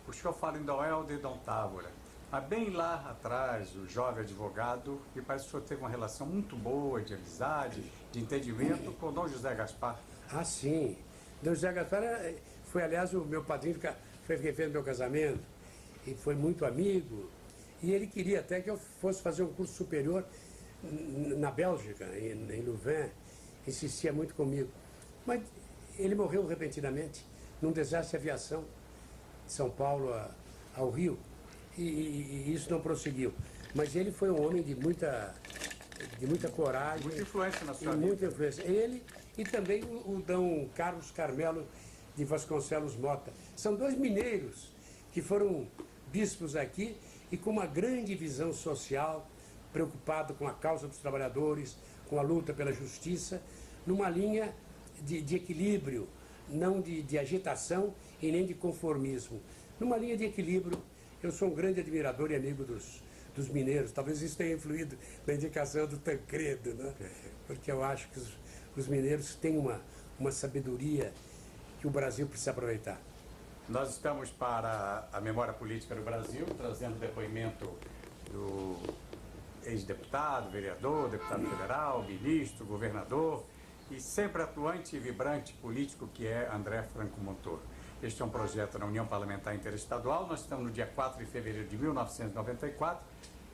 O senhor fala em Dom Helder e Dom Távora. Mas bem lá atrás, o jovem advogado, me parece que o senhor teve uma relação muito boa de amizade, de entendimento com Dom José Gaspar. Ah, sim. Dom José Gaspar foi, aliás, o meu padrinho, foi quem fez meu casamento, e foi muito amigo. E ele queria até que eu fosse fazer um curso superior na Bélgica, em Louvain, insistia muito comigo. Mas ele morreu repentinamente num desastre de aviação de São Paulo ao Rio, e isso não prosseguiu. Mas ele foi um homem de muita coragem. Muita influência na sua vida. Muita influência. Ele e também o Dom Carlos Carmelo de Vasconcelos Mota. São dois mineiros que foram bispos aqui e com uma grande visão social, preocupado com a causa dos trabalhadores, com a luta pela justiça, numa linha de equilíbrio, não de agitação e nem de conformismo. Numa linha de equilíbrio, eu sou um grande admirador e amigo dos mineiros. Talvez isso tenha influído na indicação do Tancredo, né? Porque eu acho que os mineiros têm uma sabedoria que o Brasil precisa aproveitar. Nós estamos para a memória política do Brasil, trazendo depoimento do ex-deputado, vereador, deputado federal, ministro, governador e sempre atuante e vibrante político que é André Franco Montoro. Este é um projeto da União Parlamentar Interestadual. Nós estamos no dia 4 de fevereiro de 1994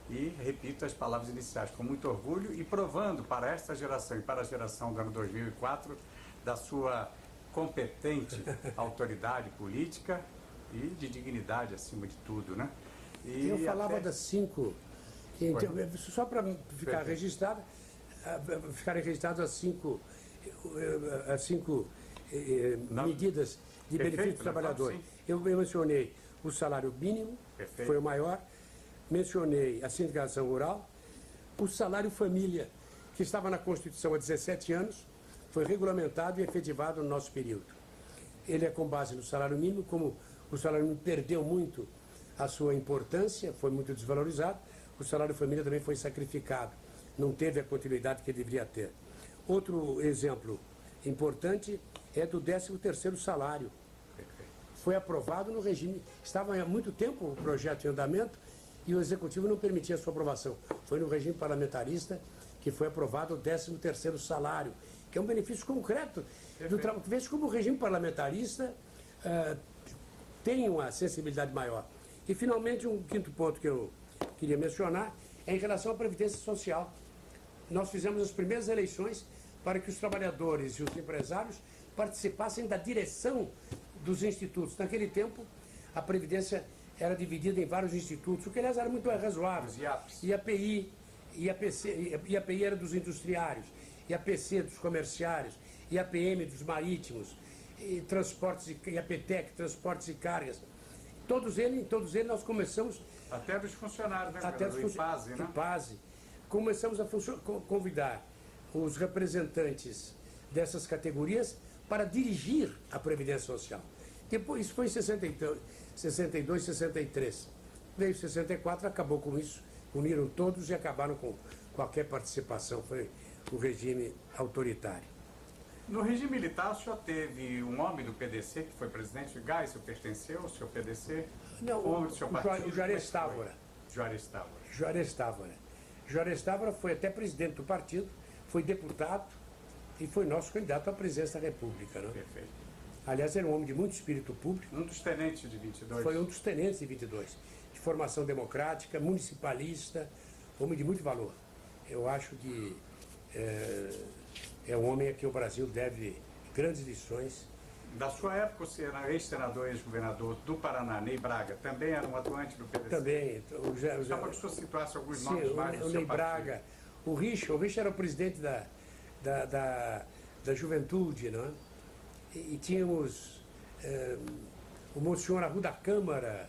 e repito as palavras iniciais com muito orgulho e provando para esta geração e para a geração do ano 2004 da sua competente autoridade política e de dignidade acima de tudo, né? E eu falava das 5, só para ficar registrado, ficarem registradas as cinco medidas de benefício do trabalhador. Eu mencionei o salário mínimo, foi o maior, mencionei a sindicação rural, o salário família, que estava na Constituição há 17 anos, foi regulamentado e efetivado no nosso período. Ele é com base no salário mínimo, como o salário mínimo perdeu muito a sua importância, foi muito desvalorizado, o salário família também foi sacrificado, não teve a continuidade que deveria ter. Outro exemplo importante é do 13º salário. Foi aprovado no regime, estava há muito tempo o projeto em andamento e o Executivo não permitia a sua aprovação. Foi no regime parlamentarista que foi aprovado o 13º salário, que é um benefício concreto do trabalho. Veja como o regime parlamentarista tem uma sensibilidade maior. E, finalmente, um quinto ponto que eu queria mencionar é em relação à Previdência Social. Nós fizemos as primeiras eleições para que os trabalhadores e os empresários participassem da direção dos institutos. Naquele tempo, a Previdência era dividida em vários institutos, o que, aliás, era muito razoável. IAPI, IAPI era dos industriários, IAPC dos comerciários, IAPM dos marítimos, e transportes, IAPTEC, transportes e cargas. Todos eles nós começamos... Até dos funcionários, né? Até dos IPASE, né? IPASE. Começamos a convidar os representantes dessas categorias para dirigir a Previdência Social. Depois, isso foi em 62, 63. Veio 64, acabou com isso, uniram todos e acabaram com qualquer participação. Foi o regime autoritário. No regime militar, o senhor teve um homem do PDC, que foi presidente de Gás, o senhor pertenceu ao seu PDC? Não, o Juarez Távora. Juarez Távora. Juarez Távora. Juarez Távora foi até presidente do partido, foi deputado e foi nosso candidato à presidência da República. Né? Perfeito. Aliás, era um homem de muito espírito público. Um dos tenentes de 22. Foi um dos tenentes de 22. De formação democrática, municipalista, homem de muito valor. Eu acho que é um homem a quem o Brasil deve grandes lições. Da sua época, você era ex-senador, ex-governador do Paraná, Ney Braga, também era um atuante do PDC? Também. Só para que o senhor situasse alguns nomes mais do o seu Ney Braga, o Richa era o presidente da Juventude, não é? E tínhamos o Monsenhor Arruda Câmara,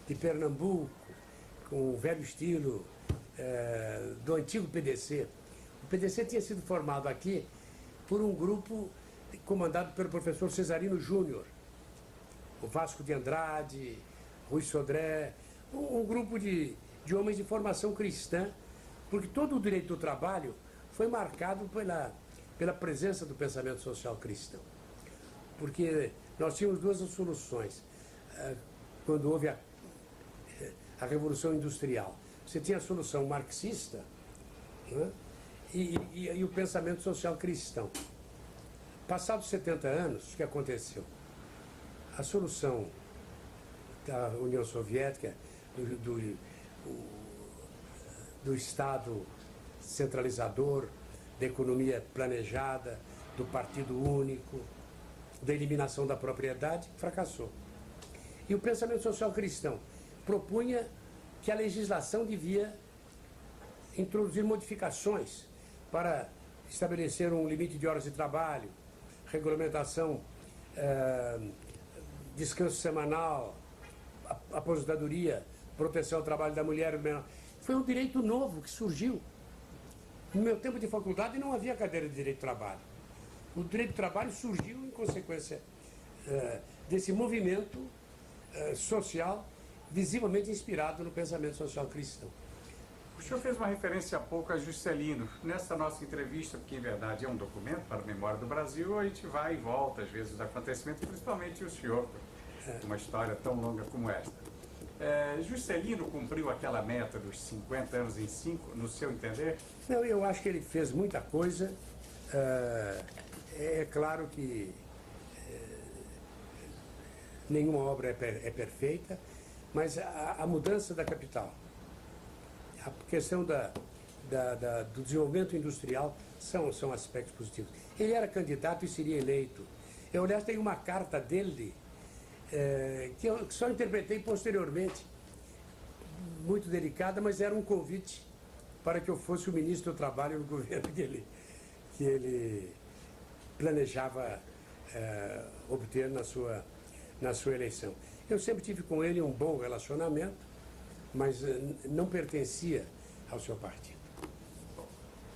de Pernambuco, com o velho estilo do antigo PDC. O PDC tinha sido formado aqui por um grupo comandado pelo professor Cesarino Júnior, o Vasco de Andrade, Rui Sodré, um grupo de homens de formação cristã, porque todo o direito do trabalho foi marcado pela presença do pensamento social cristão. Porque nós tínhamos duas soluções. Quando houve a Revolução Industrial, você tinha a solução marxista, né? e o pensamento social cristão. Passados 70 anos, o que aconteceu? A solução da União Soviética, do Estado centralizador, da economia planejada, do partido único, da eliminação da propriedade, fracassou. E o pensamento social cristão propunha que a legislação devia introduzir modificações para estabelecer um limite de horas de trabalho, regulamentação, descanso semanal, aposentadoria, proteção ao trabalho da mulher. Foi um direito novo que surgiu. No meu tempo de faculdade não havia cadeira de direito do trabalho. O direito do trabalho surgiu em consequência desse movimento social visivelmente inspirado no pensamento social cristão. O senhor fez uma referência há pouco a Juscelino. Nessa nossa entrevista, que em verdade é um documento para a memória do Brasil, a gente vai e volta, às vezes, os acontecimentos, principalmente o senhor, uma história tão longa como esta. Juscelino cumpriu aquela meta dos 50 anos em 5, no seu entender? Não, eu acho que ele fez muita coisa. É claro que nenhuma obra é perfeita, mas a mudança da capital, a questão do desenvolvimento industrial são aspectos positivos. Ele era candidato e seria eleito. Eu, aliás, tenho uma carta dele que eu só interpretei posteriormente, muito delicada, mas era um convite para que eu fosse o ministro do Trabalho no governo que ele planejava obter na sua eleição. Eu sempre tive com ele um bom relacionamento, mas não pertencia ao seu partido.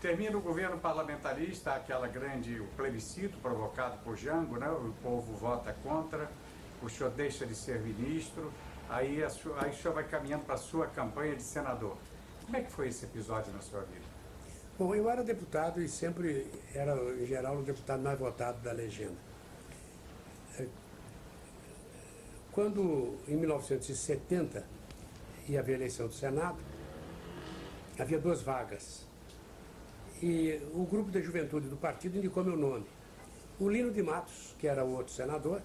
Termina o governo parlamentarista, o plebiscito provocado por Jango, né? O povo vota contra, o senhor deixa de ser ministro, aí o senhor vai caminhando para a sua campanha de senador. Como é que foi esse episódio na sua vida? Bom, eu era deputado e sempre era, em geral, o deputado mais votado da legenda. Quando, em 1970, ia haver a eleição do Senado, havia 2 vagas. E o grupo da juventude do partido indicou meu nome. O Lino de Matos, que era o outro senador,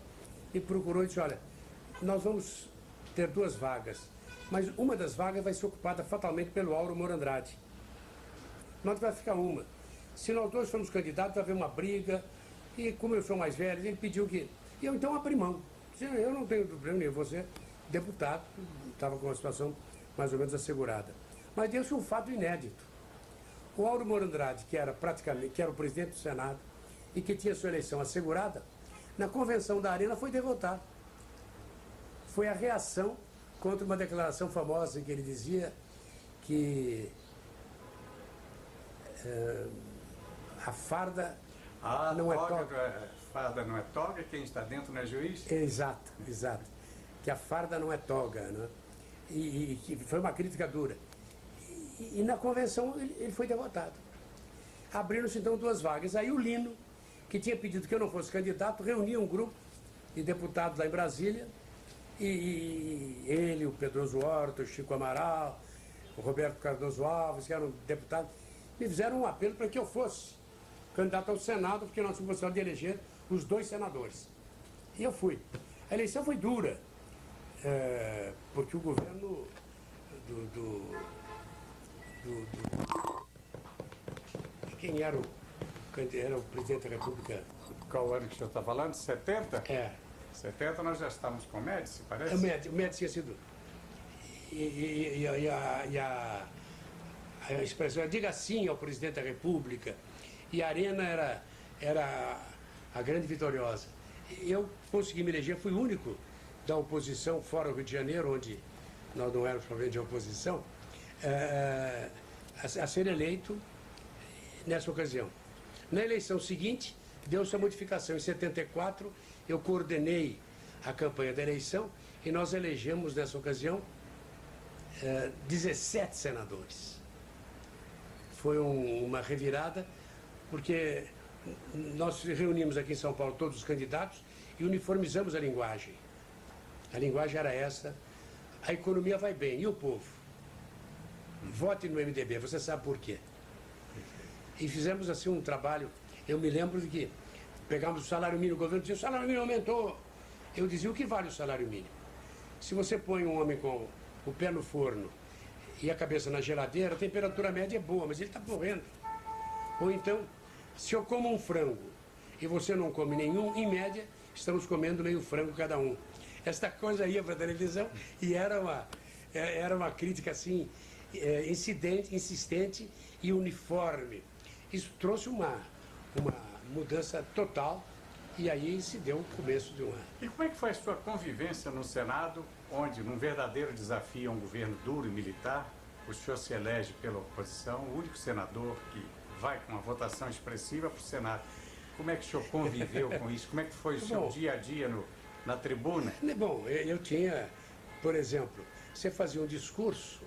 me procurou e disse, olha, nós vamos ter 2 vagas, mas uma das vagas vai ser ocupada fatalmente pelo Auro Morandrade. Nós vai ficar uma. Se nós 2 formos candidatos, vai haver uma briga, e como eu sou mais velho, ele pediu que... Eu então abri mão. Eu não tenho problema nenhum, você, deputado, estava com uma situação mais ou menos assegurada. Mas deu-se um fato inédito. O Auro Morandrade, que era o presidente do Senado e que tinha sua eleição assegurada, na convenção da Arena foi derrotado. Foi a reação contra uma declaração famosa em que ele dizia que a farda não é toga. Farda não é toga, quem está dentro não é juiz? Exato. Que a farda não é toga, né? E que foi uma crítica dura. E na convenção ele foi derrotado. Abriram-se então 2 vagas. Aí o Lino, que tinha pedido que eu não fosse candidato, reunia um grupo de deputados lá em Brasília, e ele, o Pedroso Horta, o Chico Amaral, o Roberto Cardoso Alves, que eram deputados, me fizeram um apelo para que eu fosse candidato ao Senado, porque nós tínhamos possibilidade de eleger os 2 senadores. E eu fui. A eleição foi dura, porque o governo quem era o presidente da República? Qual ano que o senhor está falando? 70? É. 70 nós já estávamos com o Médici, parece? O Médici tinha sido. E a expressão, diga sim ao presidente da República. E a Arena era a grande vitoriosa. Eu consegui me eleger, fui o único da oposição, fora o Rio de Janeiro, onde nós não éramos provavelmente de oposição, a ser eleito nessa ocasião. Na eleição seguinte, deu-se a modificação. Em 74, eu coordenei a campanha da eleição e nós elegemos, nessa ocasião, 17 senadores. Foi uma revirada, porque nós reunimos aqui em São Paulo todos os candidatos e uniformizamos a linguagem. A linguagem era essa: a economia vai bem, e o povo? Vote no MDB, você sabe por quê. E fizemos assim um trabalho. Eu me lembro de que pegamos o salário mínimo, o governo dizia, o salário mínimo aumentou. Eu dizia, o que vale o salário mínimo? Se você põe um homem com o pé no forno e a cabeça na geladeira, a temperatura média é boa, mas ele está morrendo. Ou então, se eu como um frango e você não come nenhum, em média, estamos comendo meio frango cada um. Esta coisa ia para a televisão e era uma crítica assim, insistente e uniforme. Isso trouxe uma mudança total e aí se deu o começo de uma... E como é que foi a sua convivência no Senado, onde, num verdadeiro desafio a um governo duro e militar, o senhor se elege pela oposição, o único senador que vai com uma votação expressiva para o Senado? Como é que o senhor conviveu com isso? Como é que foi o seu dia a dia na tribuna? Bom, eu tinha, por exemplo, você fazia um discurso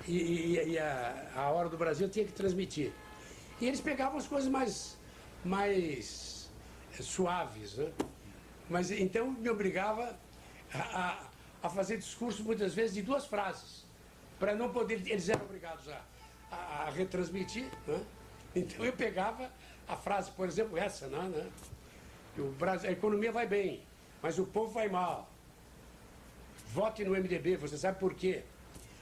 e a Hora do Brasil tinha que transmitir. E eles pegavam as coisas mais suaves, né? Mas então me obrigava a fazer discurso muitas vezes de 2 frases, para não poder, eles eram obrigados a retransmitir, né? Então eu pegava a frase, por exemplo, essa, né? A economia vai bem, mas o povo vai mal. Vote no MDB, você sabe por quê?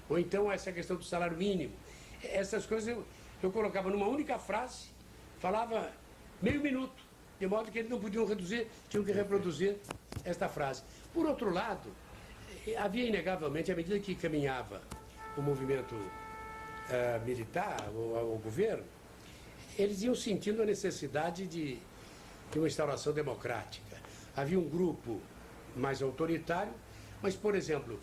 Ou então essa questão do salário mínimo. Essas coisas eu colocava numa única frase, falava meio minuto, de modo que eles não podiam reduzir, tinham que reproduzir esta frase. Por outro lado, havia inegavelmente, à medida que caminhava o movimento militar, o governo, eles iam sentindo a necessidade de uma instauração democrática. Havia um grupo mais autoritário, mas, por exemplo,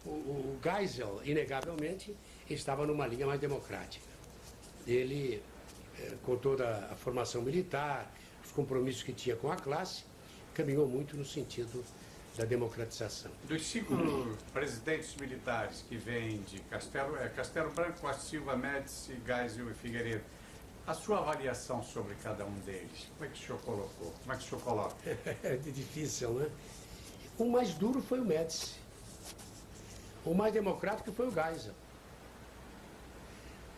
o Geisel, inegavelmente, estava numa linha mais democrática. Ele, com toda a formação militar, os compromissos que tinha com a classe, caminhou muito no sentido da democratização. Dos 5 presidentes militares que vêm de Castelo Branco, Costa Silva, Médici, Geisel e Figueiredo, a sua avaliação sobre cada um deles, como é que o senhor colocou? Como é que o senhor coloca? É difícil, né? O mais duro foi o Médici. O mais democrático foi o Geisel.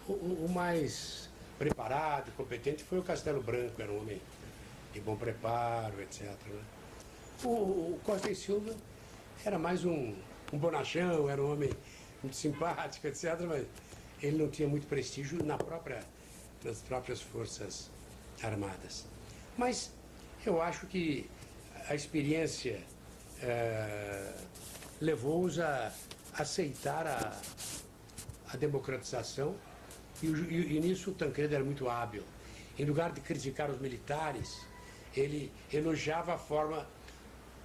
O mais preparado, competente foi o Castelo Branco, era um homem de bom preparo, etc. Né? O Costa e Silva era mais um bonachão, era um homem muito simpático, etc. Mas ele não tinha muito prestígio nas próprias Forças Armadas. Mas eu acho que a experiência levou-os a aceitar a democratização e nisso o Tancredo era muito hábil. Em lugar de criticar os militares, ele elogiava a forma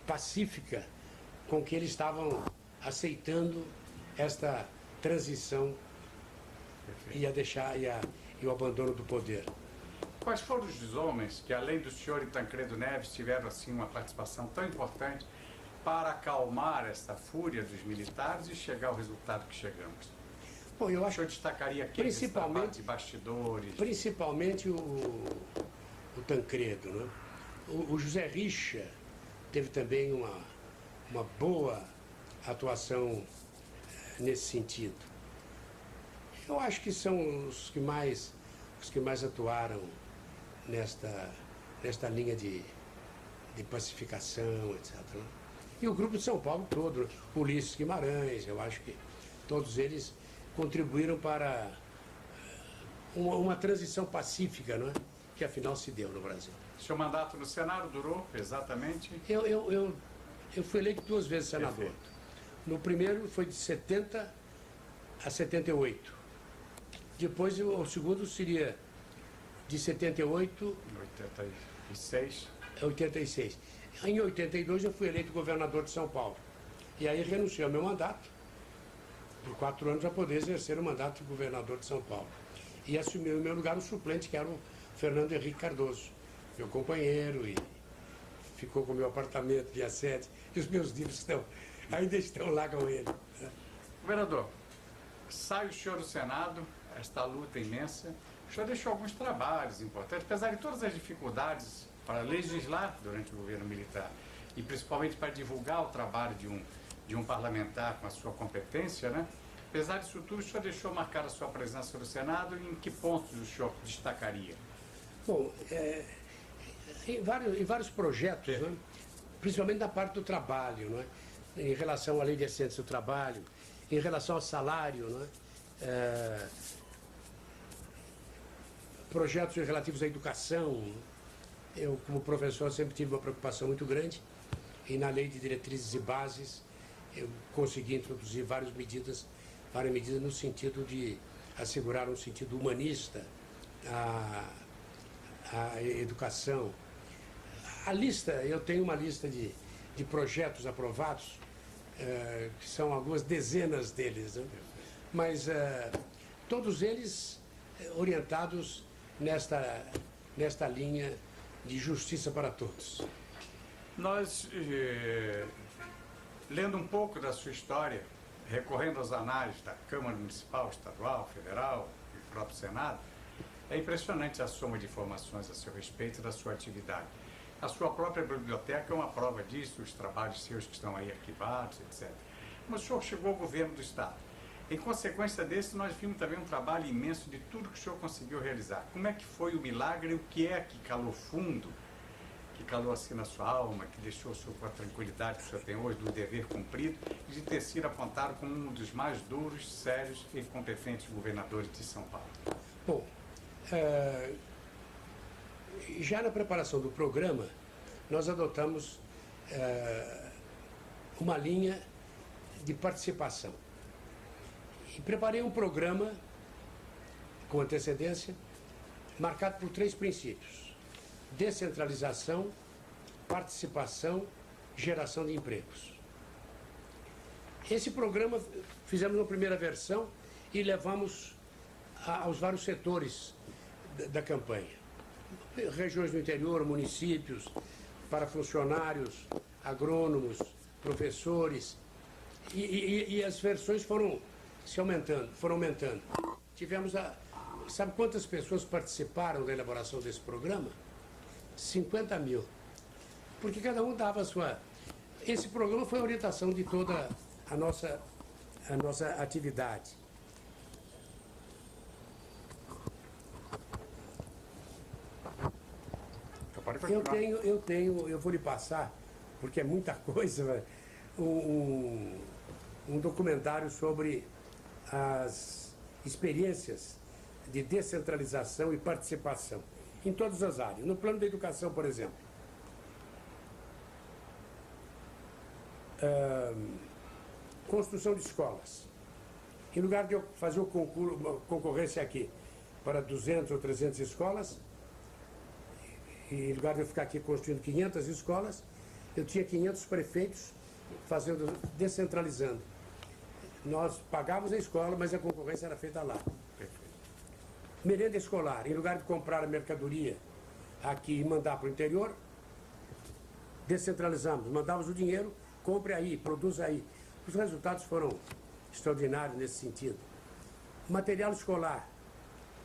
pacífica com que eles estavam aceitando esta transição e o abandono do poder. Quais foram os homens que, além do senhor e Tancredo Neves, tiveram assim uma participação tão importante para acalmar esta fúria dos militares e chegar ao resultado que chegamos? Bom, eu acho que eu destacaria aqui de bastidores. Principalmente o Tancredo, né? O José Richa teve também uma boa atuação nesse sentido. Eu acho que são os que mais atuaram nesta linha de pacificação, etc. Né? E o grupo de São Paulo todo, né? Ulisses Guimarães, eu acho que todos eles contribuíram para uma transição pacífica, não é? Que afinal se deu no Brasil. Seu mandato no Senado durou exatamente? Eu fui eleito 2 vezes senador. Perfeito. No primeiro foi de 70 a 78. Depois o segundo seria de 78 a 86. Em 82 eu fui eleito governador de São Paulo. E aí renunciei ao meu mandato, por 4 anos, para poder exercer o mandato de governador de São Paulo. E assumiu em meu lugar o suplente, que era o Fernando Henrique Cardoso, meu companheiro, e ficou com o meu apartamento via sede, e os meus livros ainda estão lá com ele. Governador, sai o senhor do Senado, esta luta imensa, o senhor deixou alguns trabalhos importantes, apesar de todas as dificuldades para legislar durante o governo militar, e principalmente para divulgar o trabalho de um parlamentar com a sua competência, né? Apesar disso tudo, o senhor deixou marcar a sua presença no Senado, e em que pontos o senhor destacaria? Bom, em vários projetos, né? Principalmente na parte do trabalho, né? Em relação à lei de assistência do trabalho, em relação ao salário, né? projetos relativos à educação. Eu, como professor, sempre tive uma preocupação muito grande e na Lei de Diretrizes e Bases eu consegui introduzir várias medidas no sentido de assegurar um sentido humanista à educação. Eu tenho uma lista de projetos aprovados, que são algumas dezenas deles, né? Mas todos eles orientados nesta linha de justiça para todos. Nós, lendo um pouco da sua história, recorrendo às análises da Câmara Municipal, Estadual, Federal e do próprio Senado, é impressionante a soma de informações a seu respeito da sua atividade. A sua própria biblioteca é uma prova disso, os trabalhos seus que estão aí arquivados, etc. Mas o senhor chegou ao governo do Estado. Em consequência desse, nós vimos também um trabalho imenso de tudo que o senhor conseguiu realizar. Como é que foi o milagre e o que é que calou fundo, que calou assim na sua alma, que deixou o senhor com a tranquilidade que o senhor tem hoje do dever cumprido e de ter sido apontado como um dos mais duros, sérios e competentes governadores de São Paulo? Bom, já na preparação do programa, nós adotamos uma linha de participação. E preparei um programa com antecedência, marcado por 3 princípios: descentralização, participação, geração de empregos. Esse programa fizemos uma primeira versão e levamos aos vários setores da campanha. Regiões do interior, municípios, para funcionários, agrônomos, professores, e as versões foram aumentando. Tivemos sabe quantas pessoas participaram da elaboração desse programa? 50 mil. Porque cada um dava a sua... Esse programa foi a orientação de toda a nossa atividade. Eu vou lhe passar, porque é muita coisa, um documentário sobre as experiências de descentralização e participação em todas as áreas. No plano da educação, por exemplo, construção de escolas. Em lugar de eu fazer uma concorrência aqui para 200 ou 300 escolas, e em lugar de eu ficar aqui construindo 500 escolas, eu tinha 500 prefeitos descentralizando. Nós pagávamos a escola, mas a concorrência era feita lá. Merenda escolar, em lugar de comprar a mercadoria aqui e mandar para o interior, descentralizamos, mandávamos o dinheiro, compre aí, produza aí. Os resultados foram extraordinários nesse sentido. Material escolar.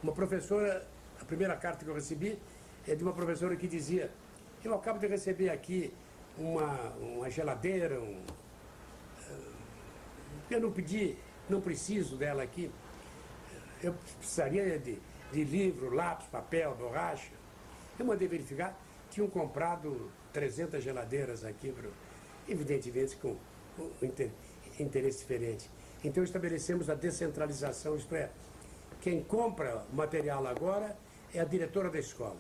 Uma professora, a primeira carta que eu recebi é de uma professora que dizia: eu acabo de receber aqui uma geladeira, eu não pedi, não preciso dela aqui. Eu precisaria de livro, lápis, papel, borracha. Eu mandei verificar, tinham comprado 300 geladeiras aqui, evidentemente com interesse diferente. Então estabelecemos a descentralização, isto é, quem compra o material agora é a diretora da escola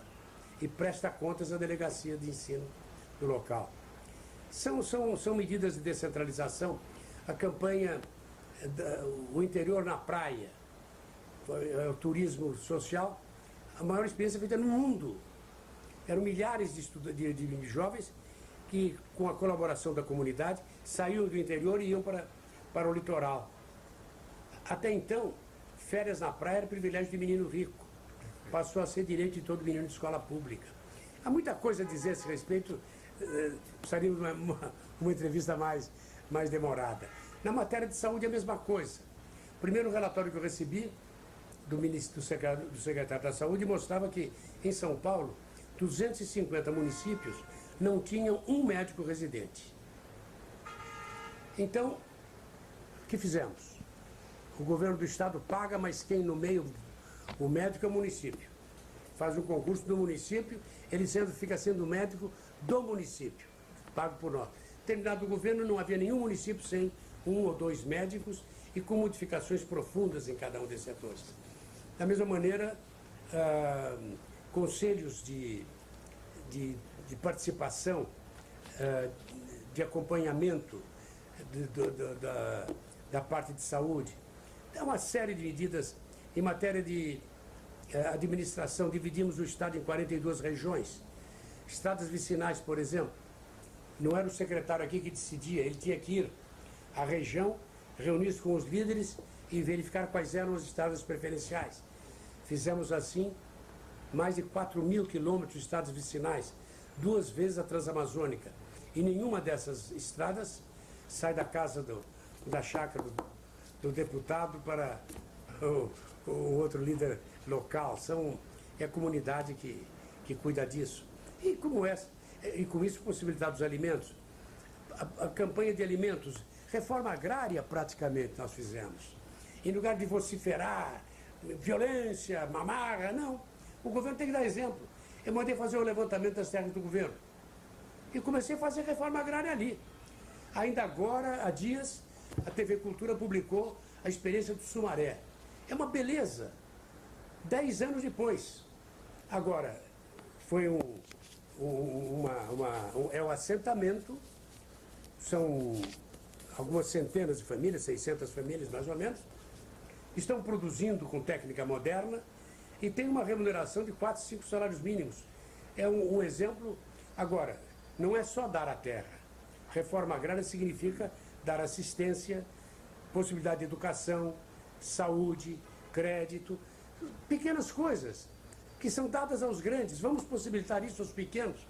e presta contas à delegacia de ensino do local. São medidas de descentralização. A campanha, o interior na praia, o turismo social, a maior experiência feita no mundo. Eram milhares de jovens que, com a colaboração da comunidade, saíam do interior e iam para o litoral. Até então, férias na praia era privilégio de menino rico. Passou a ser direito de todo menino de escola pública. Há muita coisa a dizer a esse respeito, precisaríamos uma entrevista mais demorada. Na matéria de saúde, a mesma coisa. O primeiro relatório que eu recebi do secretário da Saúde mostrava que, em São Paulo, 250 municípios não tinham um médico residente. Então, o que fizemos? O governo do estado paga, mas quem nomeia o médico é o município. Faz um concurso do município, ele fica sendo médico do município, pago por nós. Terminado o governo, não havia nenhum município sem 1 ou 2 médicos, e com modificações profundas em cada um desses setores. Da mesma maneira, conselhos de participação, de acompanhamento da parte de saúde. É uma série de medidas em matéria de administração. Dividimos o Estado em 42 regiões. Estradas vicinais, por exemplo, não era o secretário aqui que decidia, ele tinha que ir à região, reunir-se com os líderes e verificar quais eram as estradas preferenciais. Fizemos assim mais de 4.000 quilômetros de estradas vicinais, 2 vezes a Transamazônica. E nenhuma dessas estradas sai da casa da chácara do deputado para o outro líder local. É a comunidade que cuida disso. E com isso possibilitar os alimentos. A campanha de alimentos, reforma agrária praticamente nós fizemos. Em lugar de vociferar, violência, mamarra, não. O governo tem que dar exemplo. Eu mandei fazer o levantamento das terras do governo. E comecei a fazer reforma agrária ali. Ainda agora, há dias, a TV Cultura publicou a experiência do Sumaré. É uma beleza. 10 anos depois. Agora, foi é um assentamento, são algumas centenas de famílias, 600 famílias mais ou menos, estão produzindo com técnica moderna e tem uma remuneração de 4, 5 salários mínimos. É um exemplo. Agora, não é só dar a terra. Reforma agrária significa dar assistência, possibilidade de educação, saúde, crédito, pequenas coisas que são dadas aos grandes. Vamos possibilitar isso aos pequenos.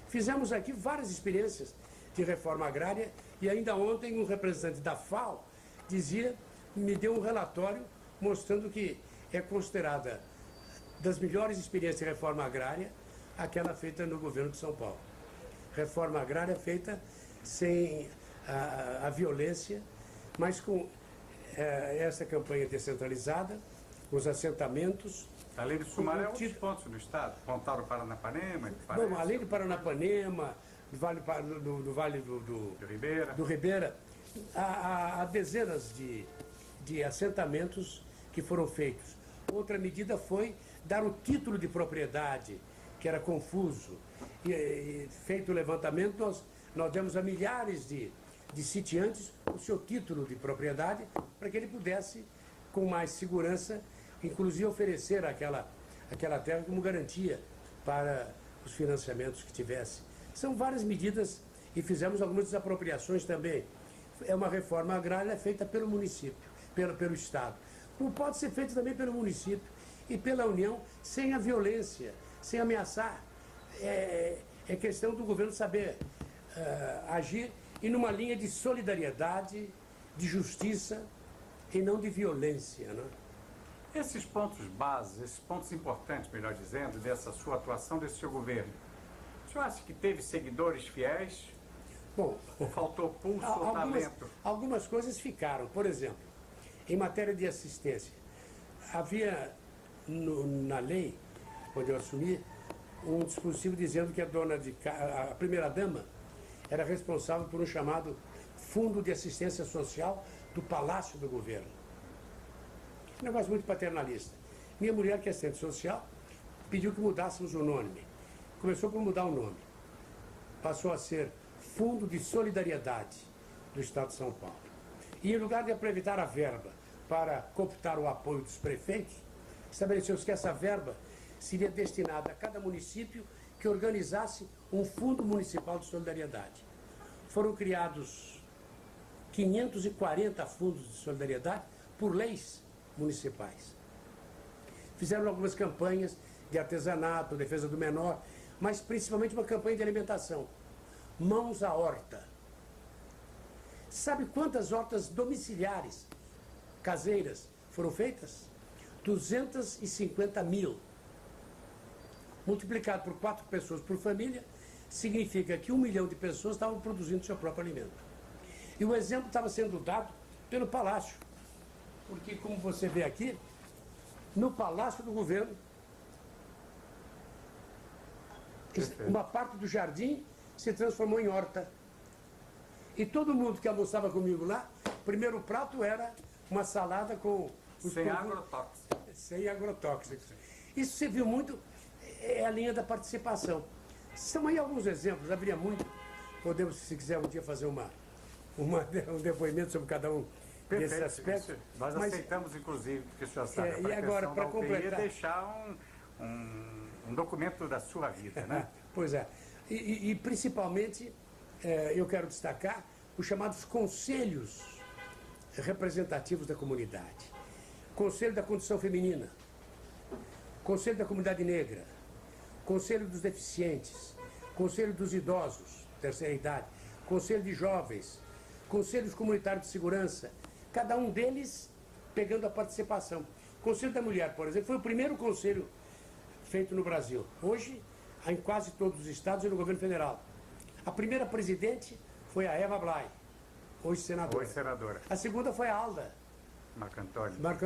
Fizemos aqui várias experiências de reforma agrária e ainda ontem um representante da FAO me deu um relatório mostrando que é considerada das melhores experiências de reforma agrária aquela feita no governo de São Paulo. Reforma agrária feita sem a violência, mas com essa campanha descentralizada, os assentamentos. Além de Sumaré, outros pontos no Estado, Pontal do Paranapanema. Bom, além do Paranapanema, do Vale do Ribeira, há dezenas de assentamentos que foram feitos. Outra medida foi dar o título de propriedade, que era confuso. E feito o levantamento, nós demos a milhares de sitiantes o seu título de propriedade para que ele pudesse, com mais segurança, inclusive oferecer aquela terra como garantia para os financiamentos que tivesse. São várias medidas e fizemos algumas desapropriações também. É uma reforma agrária feita pelo município, pelo Estado. Como pode ser feito também pelo município e pela União, sem a violência, sem ameaçar. É questão do governo saber agir e numa linha de solidariedade, de justiça e não de violência, né? Esses pontos bases, esses pontos importantes, melhor dizendo, dessa sua atuação, desse seu governo, o senhor acha que teve seguidores fiéis? Bom, ou faltou pulso ou talento? Algumas coisas ficaram. Por exemplo, em matéria de assistência, havia na lei, quando eu assumi, um dispositivo dizendo que a primeira-dama era responsável por um chamado Fundo de Assistência Social do Palácio do Governo. Um negócio muito paternalista. Minha mulher, que é assistente social, pediu que mudássemos o nome. Começou por mudar o nome. Passou a ser Fundo de Solidariedade do Estado de São Paulo. E em lugar de aproveitar a verba para cooptar o apoio dos prefeitos, estabeleceu-se que essa verba seria destinada a cada município que organizasse um Fundo Municipal de Solidariedade. Foram criados 540 fundos de solidariedade por leis municipais. Fizeram algumas campanhas de artesanato, defesa do menor, mas principalmente uma campanha de alimentação. Mãos à horta. Sabe quantas hortas domiciliares, caseiras, foram feitas? 250 mil. Multiplicado por 4 pessoas por família, significa que 1 milhão de pessoas estavam produzindo seu próprio alimento. E o exemplo estava sendo dado pelo Palácio. Porque, como você vê aqui, no Palácio do Governo, uma parte do jardim se transformou em horta. E todo mundo que almoçava comigo lá, o primeiro prato era uma salada com... Sem agrotóxicos. Sem agrotóxicos. Isso você viu muito, é a linha da participação. São aí alguns exemplos, haveria muito. Podemos, se quiser, um dia fazer um depoimento sobre cada um desses aspectos. Nós aceitamos, inclusive, que o senhor sabe, e agora, para completar, deixar um documento da sua vida, né? Pois é. E principalmente, eu quero destacar os chamados conselhos representativos da comunidade. Conselho da Condição Feminina, Conselho da Comunidade Negra, Conselho dos Deficientes, Conselho dos Idosos, terceira idade, Conselho de Jovens, Conselhos Comunitários de Segurança, cada um deles pegando a participação. Conselho da Mulher, por exemplo, foi o primeiro conselho feito no Brasil. Hoje, em quase todos os estados e no governo federal. A primeira presidente foi a Eva Blay, hoje senadora. Hoje senadora. A segunda foi a Alda Marco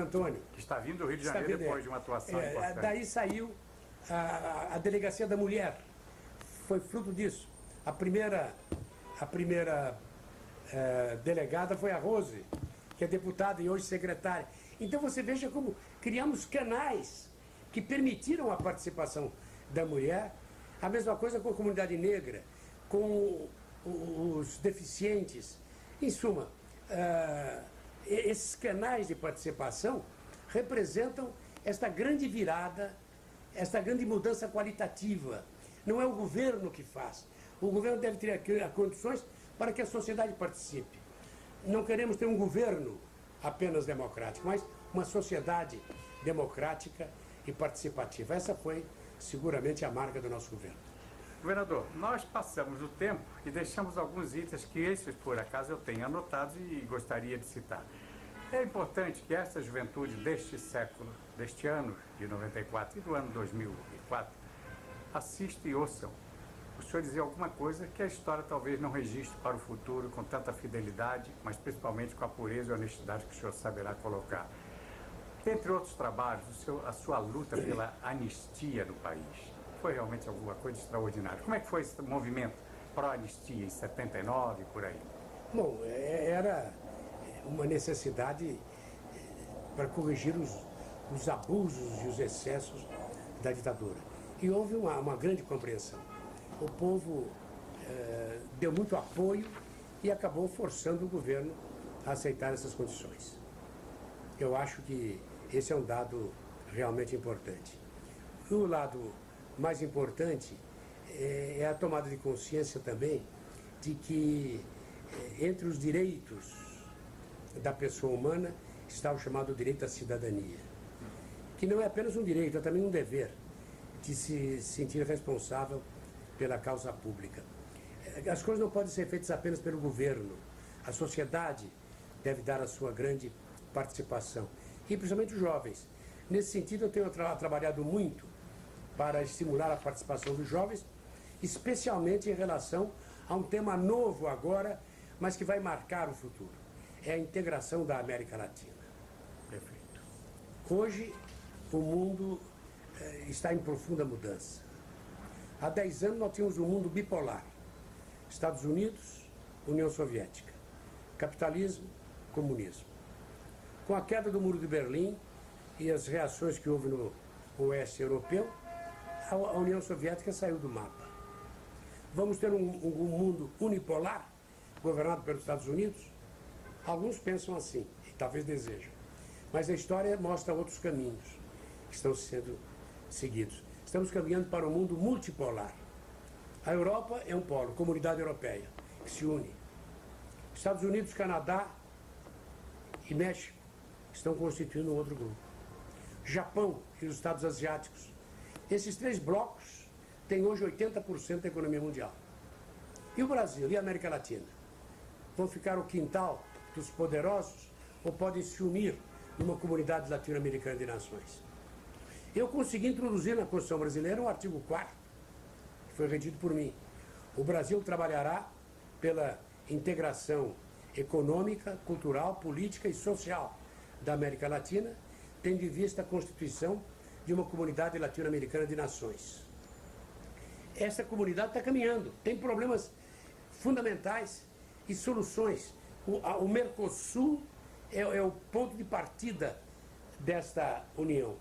Antônio. Que está vindo do Rio de Janeiro depois de uma atuação importante. Daí saiu a Delegacia da Mulher. Foi fruto disso. A primeira delegada foi a Rose, que é deputada e hoje secretária. Então você veja como criamos canais que permitiram a participação da mulher. A mesma coisa com a comunidade negra, com os deficientes. Em suma, esses canais de participação representam esta grande virada, esta grande mudança qualitativa. Não é o governo que faz. O governo deve ter condições para que a sociedade participe. Não queremos ter um governo apenas democrático, mas uma sociedade democrática e participativa. Essa foi seguramente a marca do nosso governo. Governador, nós passamos o tempo e deixamos alguns itens que esses, por acaso, eu tenho anotados e gostaria de citar. É importante que essa juventude deste século, deste ano de 94 e do ano 2004, assista e ouçam. O senhor dizer alguma coisa que a história talvez não registre para o futuro com tanta fidelidade, mas principalmente com a pureza e honestidade que o senhor saberá colocar. Entre outros trabalhos, a sua luta pela anistia no país foi realmente alguma coisa extraordinária. Como é que foi esse movimento pró-anistia em 79, por aí? Bom, era uma necessidade para corrigir os abusos e os excessos da ditadura. E houve uma grande compreensão. O povo deu muito apoio e acabou forçando o governo a aceitar essas condições. Eu acho que esse é um dado realmente importante. O lado mais importante é a tomada de consciência também de que entre os direitos da pessoa humana está o chamado direito à cidadania, que não é apenas um direito, é também um dever de se sentir responsável pela causa pública. As coisas não podem ser feitas apenas pelo governo. A sociedade deve dar a sua grande participação, e principalmente os jovens. Nesse sentido, eu tenho trabalhado muito para estimular a participação dos jovens, especialmente em relação a um tema novo agora, mas que vai marcar o futuro. É a integração da América Latina. Perfeito. Hoje, o mundo está em profunda mudança. Há 10 anos nós tínhamos um mundo bipolar. Estados Unidos, União Soviética. Capitalismo, comunismo. Com a queda do Muro de Berlim e as reações que houve no oeste europeu, a União Soviética saiu do mapa. Vamos ter um mundo unipolar, governado pelos Estados Unidos? Alguns pensam assim, e talvez desejam. Mas a história mostra outros caminhos que estão sendo seguidos. Estamos caminhando para um mundo multipolar. A Europa é um polo, Comunidade Europeia, que se une. Estados Unidos, Canadá e México estão constituindo um outro grupo. Japão e os Estados Asiáticos. Esses 3 blocos têm hoje 80% da economia mundial. E o Brasil e a América Latina? Vão ficar o quintal dos poderosos ou podem se unir numa comunidade latino-americana de nações? Eu consegui introduzir na Constituição brasileira o artigo 4º, que foi redigido por mim. O Brasil trabalhará pela integração econômica, cultural, política e social da América Latina, tendo em vista a constituição de uma comunidade latino-americana de nações. Essa comunidade está caminhando, tem problemas fundamentais e soluções. O Mercosul é o ponto de partida desta união.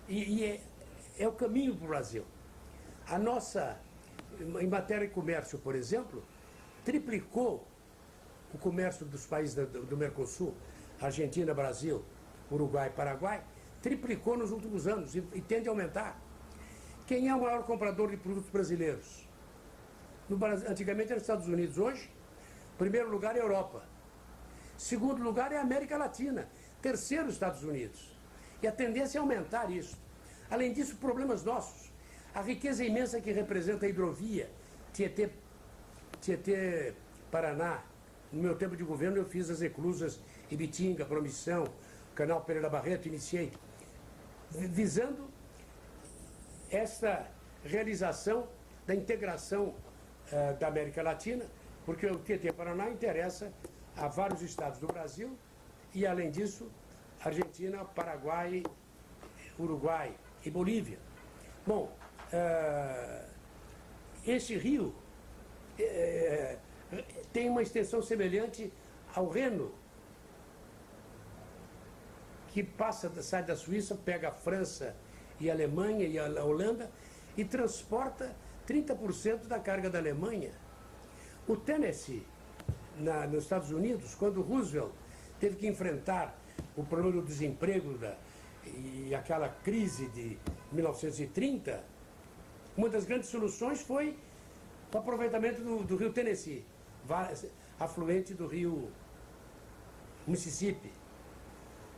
E é o caminho para o Brasil. A nossa, em matéria de comércio, por exemplo, triplicou o comércio dos países do Mercosul, Argentina, Brasil, Uruguai, Paraguai, triplicou nos últimos anos e tende a aumentar. Quem é o maior comprador de produtos brasileiros? No Brasil, antigamente era os Estados Unidos, hoje, primeiro lugar é a Europa. Segundo lugar é a América Latina. Terceiro, Estados Unidos. E a tendência é aumentar isso. Além disso, problemas nossos. A riqueza imensa que representa a hidrovia, Tietê-Paraná. No meu tempo de governo, eu fiz as eclusas Ibitinga, Promissão, Canal Pereira Barreto, iniciei, visando esta realização da integração da América Latina, porque o Tietê-Paraná interessa a vários estados do Brasil e, além disso, Argentina, Paraguai, Uruguai e Bolívia. Bom, esse rio tem uma extensão semelhante ao Reno, que sai da Suíça, pega a França e a Alemanha e a Holanda e transporta 30% da carga da Alemanha. O Tennessee, nos Estados Unidos, quando Roosevelt teve que enfrentar o problema do desemprego e aquela crise de 1930, uma das grandes soluções foi o aproveitamento do rio Tennessee, afluente do rio Mississippi.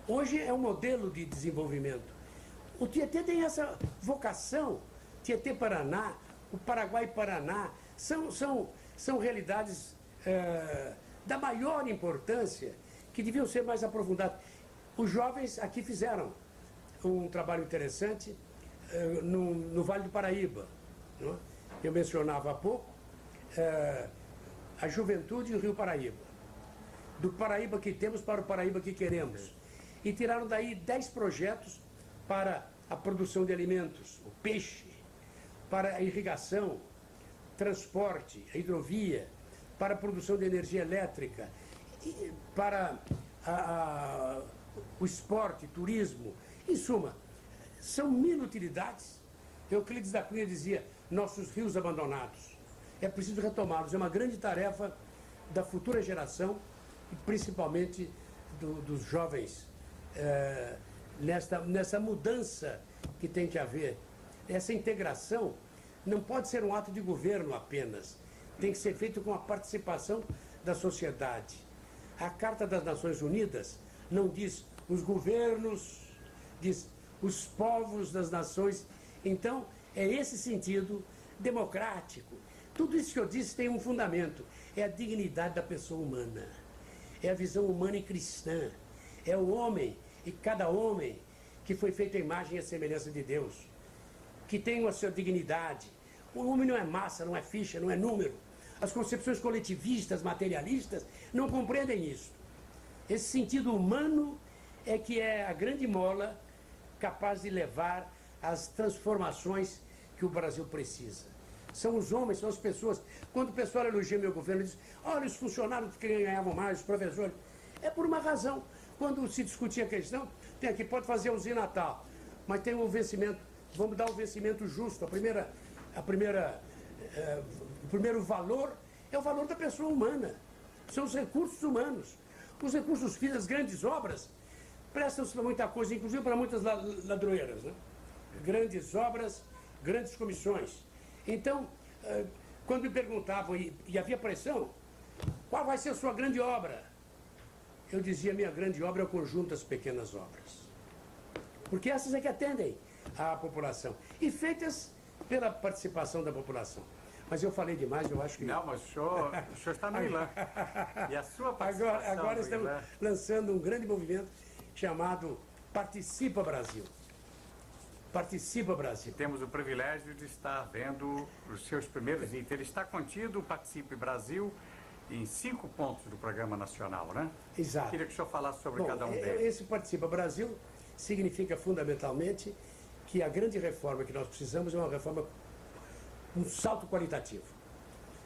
Hoje é um modelo de desenvolvimento. O Tietê tem essa vocação, Tietê-Paraná, o Paraguai-Paraná, são realidades da maior importância que deviam ser mais aprofundadas. Os jovens aqui fizeram um trabalho interessante no Vale do Paraíba. Não é? Eu mencionava há pouco a juventude e o Rio Paraíba. Do Paraíba que temos para o Paraíba que queremos. E tiraram daí 10 projetos para a produção de alimentos, o peixe, para a irrigação, transporte, a hidrovia, para a produção de energia elétrica, para o esporte, turismo. Em suma, são 1000 utilidades. Euclides da Cunha dizia, nossos rios abandonados. É preciso retomá-los. É uma grande tarefa da futura geração, e principalmente dos jovens, nessa mudança que tem que haver. Essa integração não pode ser um ato de governo apenas. Tem que ser feito com a participação da sociedade. A Carta das Nações Unidas não diz os governos, diz os povos das nações. Então, é esse sentido democrático. Tudo isso que eu disse tem um fundamento. É a dignidade da pessoa humana. É a visão humana e cristã. É o homem, e cada homem que foi feito à imagem e à semelhança de Deus, que tem a sua dignidade. O homem não é massa, não é ficha, não é número. As concepções coletivistas, materialistas, não compreendem isso. Esse sentido humano é que é a grande mola capaz de levar às transformações que o Brasil precisa. São os homens, são as pessoas. Quando o pessoal elogia meu governo, diz, olha, os funcionários que ganhavam mais, os professores. É por uma razão. Quando se discutia a questão, tem aqui, pode fazer usina tal, mas tem um vencimento, vamos dar um vencimento justo. O primeiro valor é o valor da pessoa humana. São os recursos humanos. Os recursos físicos, as grandes obras, prestam-se para muita coisa, inclusive para muitas ladroeiras, né? Grandes obras, grandes comissões. Então, quando me perguntavam, e havia pressão, qual vai ser a sua grande obra? Eu dizia, minha grande obra é o conjunto das pequenas obras. Porque essas é que atendem à população. E feitas pela participação da população. Mas eu falei demais, eu acho que... Não, mas o senhor está no Ilan. E a sua participação agora estamos lançando um grande movimento chamado Participa Brasil. Participa Brasil. Temos o privilégio de estar vendo os seus primeiros itens. Ele está contido, Participe Brasil, em 5 pontos do Programa Nacional, né? Exato. Queria que o senhor falasse sobre cada um deles. Esse Participa Brasil significa fundamentalmente que a grande reforma que nós precisamos é uma reforma, um salto qualitativo.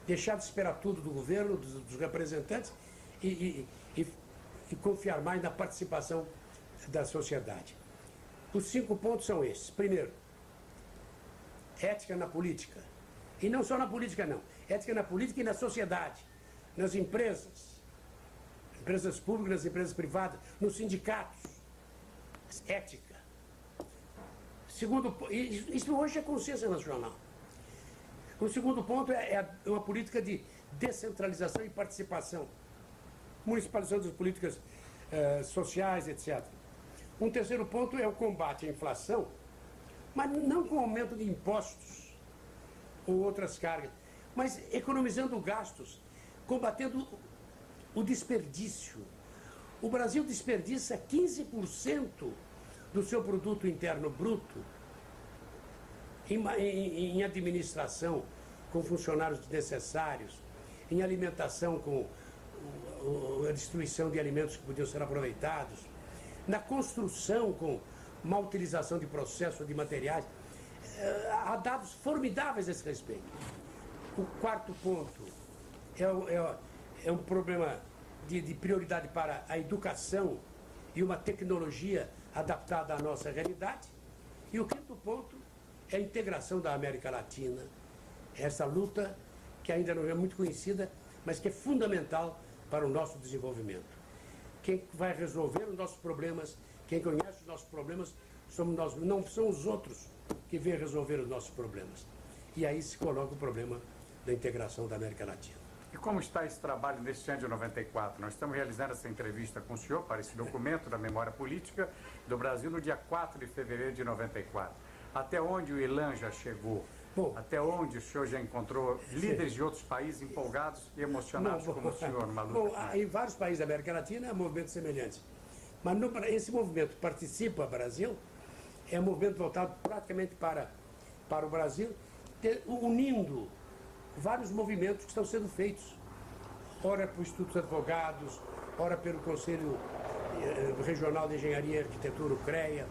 Deixar de esperar tudo do governo, dos representantes e e confiar mais na participação da sociedade. Os 5 pontos são esses. Primeiro, ética na política. E não só na política, não. Ética na política e na sociedade, nas empresas públicas, nas empresas privadas, nos sindicatos. Ética. Segundo, isso hoje é consciência nacional. O segundo ponto é uma política de descentralização e participação. Municipalização das políticas sociais, etc. Um terceiro ponto é o combate à inflação, mas não com aumento de impostos ou outras cargas, mas economizando gastos, combatendo o desperdício. O Brasil desperdiça 15% do seu produto interno bruto em administração com funcionários desnecessários, em alimentação com a destruição de alimentos que podiam ser aproveitados, na construção com má utilização de processos, de materiais. Há dados formidáveis a esse respeito. O quarto ponto é um problema de prioridade para a educação e uma tecnologia adaptada à nossa realidade. E o quinto ponto é a integração da América Latina, essa luta que ainda não é muito conhecida, mas que é fundamental para o nosso desenvolvimento. Quem vai resolver os nossos problemas, quem conhece os nossos problemas, somos nós, não são os outros que vêm resolver os nossos problemas. E aí se coloca o problema da integração da América Latina. E como está esse trabalho neste ano de 94? Nós estamos realizando essa entrevista com o senhor para esse documento da memória política do Brasil no dia 4 de fevereiro de 94. Até onde o ILAN já chegou? Bom, até onde o senhor já encontrou líderes de outros países empolgados e emocionados como o senhor numa luta? Bom, em vários países da América Latina há movimentos semelhantes. Mas esse movimento Participa Brasil é um movimento voltado praticamente para o Brasil, unindo vários movimentos que estão sendo feitos. Ora para o Instituto dos Advogados, ora pelo Conselho Regional de Engenharia e Arquitetura, o CREA,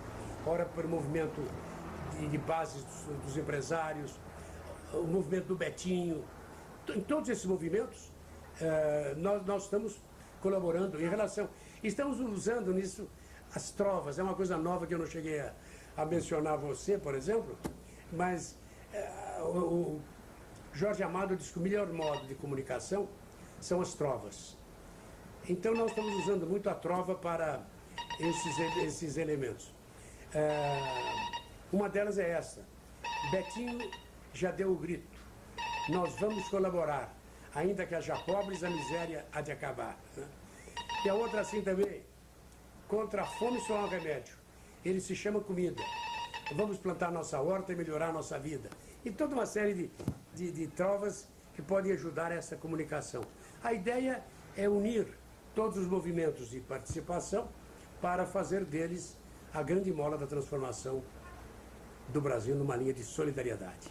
ora pelo movimento de bases dos empresários, o movimento do Betinho. Em todos esses movimentos, nós estamos colaborando em relação... Estamos usando nisso as trovas. É uma coisa nova que eu não cheguei a mencionar você, por exemplo, mas o Jorge Amado diz que o melhor modo de comunicação são as trovas. Então nós estamos usando muito a trova para esses elementos. Uma delas é essa. Betinho já deu o grito. Nós vamos colaborar. Ainda que haja pobres, a miséria há de acabar. Né? E a outra assim também. Contra a fome só há um remédio. Ele se chama comida. Vamos plantar nossa horta e melhorar nossa vida. E toda uma série de trovas que podem ajudar essa comunicação. A ideia é unir todos os movimentos de participação para fazer deles a grande mola da transformação do Brasil numa linha de solidariedade.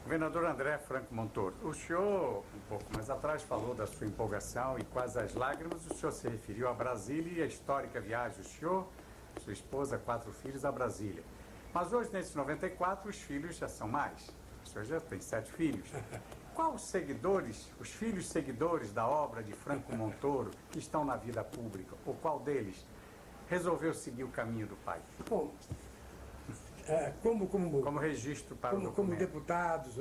Governador André Franco Montoro, o senhor, um pouco mais atrás, falou da sua empolgação e quase às lágrimas, o senhor se referiu a Brasília e a histórica viagem, o senhor, sua esposa, 4 filhos, a Brasília. Mas hoje, nesses 94, os filhos já são mais. O senhor já tem 7 filhos. Qual os seguidores, os filhos seguidores da obra de Franco Montoro que estão na vida pública, ou qual deles resolveu seguir o caminho do pai? Bom, como registro para o documento. Como deputados,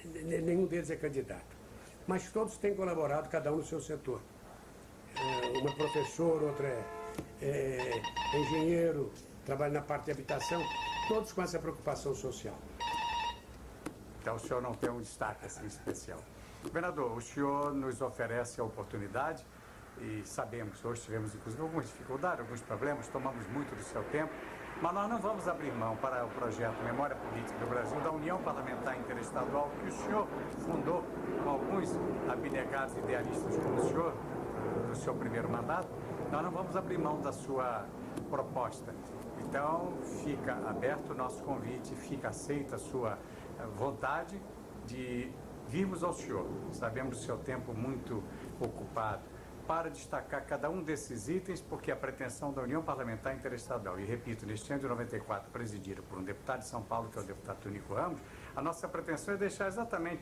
nenhum deles é candidato. Mas todos têm colaborado, cada um no seu setor. Um é professor, outro é engenheiro, trabalha na parte de habitação, todos com essa preocupação social. Então o senhor não tem um destaque assim especial. Governador, o senhor nos oferece a oportunidade e sabemos, hoje tivemos inclusive algumas dificuldades, alguns problemas, tomamos muito do seu tempo, mas nós não vamos abrir mão para o projeto Memória Política do Brasil, da União Parlamentar Interestadual, que o senhor fundou com alguns abnegados idealistas como o senhor, no seu primeiro mandato. Nós não vamos abrir mão da sua proposta. Então, fica aberto o nosso convite, fica aceita a sua vontade de virmos ao senhor. Sabemos do seu tempo muito ocupado, para destacar cada um desses itens, porque a pretensão da União Parlamentar Interestadual, e repito, neste ano de 94, presidida por um deputado de São Paulo, que é o deputado Tonico Ramos, a nossa pretensão é deixar exatamente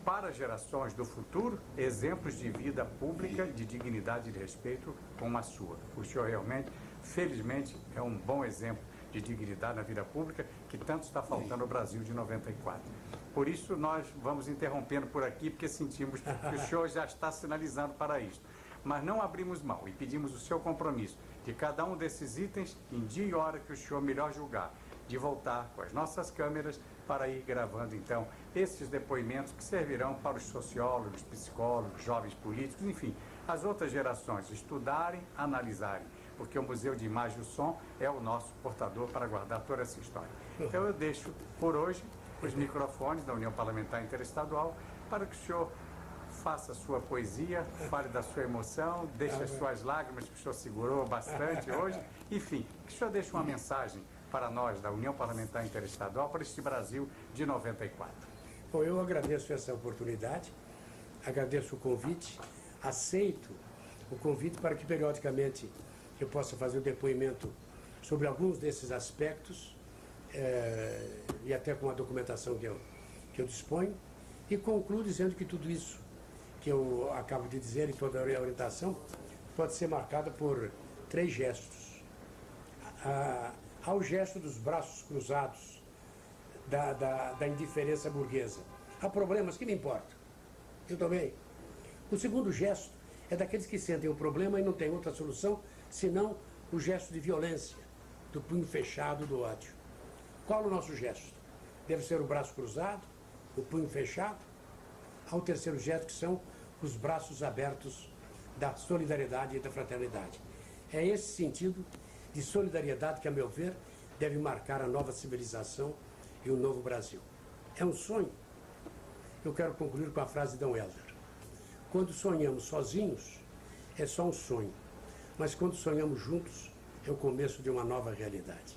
para gerações do futuro, exemplos de vida pública, de dignidade e de respeito como a sua. O senhor realmente, felizmente, é um bom exemplo de dignidade na vida pública que tanto está faltando ao Brasil de 94. Por isso, nós vamos interrompendo por aqui, porque sentimos que o senhor já está sinalizando para isto. Mas não abrimos mão e pedimos o seu compromisso de cada um desses itens, em dia e hora que o senhor melhor julgar, de voltar com as nossas câmeras para ir gravando, então, esses depoimentos que servirão para os sociólogos, psicólogos, jovens políticos, enfim, as outras gerações estudarem, analisarem, porque o Museu de Imagem e Som é o nosso portador para guardar toda essa história. Então eu deixo, por hoje, os microfones da União Parlamentar Interestadual para que o senhor faça a sua poesia, fale da sua emoção, deixe as suas lágrimas, que o senhor segurou bastante hoje, enfim, que o senhor deixe uma mensagem para nós, da União Parlamentar Interestadual, para este Brasil de 94. Bom, eu agradeço essa oportunidade, agradeço o convite, aceito o convite para que periodicamente eu possa fazer o depoimento sobre alguns desses aspectos e até com a documentação que eu disponho, e concluo dizendo que tudo isso que eu acabo de dizer e toda a orientação pode ser marcada por 3 gestos. Ao gesto dos braços cruzados, da indiferença burguesa. Há problemas que me importam. Eu também. O segundo gesto é daqueles que sentem o problema e não tem outra solução senão o gesto de violência, do punho fechado, do ódio. Qual o nosso gesto? Deve ser o braço cruzado, o punho fechado. Há o terceiro gesto, que são os braços abertos da solidariedade e da fraternidade. É esse sentido de solidariedade que, a meu ver, deve marcar a nova civilização e o novo Brasil. É um sonho. Eu quero concluir com a frase de Dom Helder. Quando sonhamos sozinhos, é só um sonho. Mas quando sonhamos juntos, é o começo de uma nova realidade.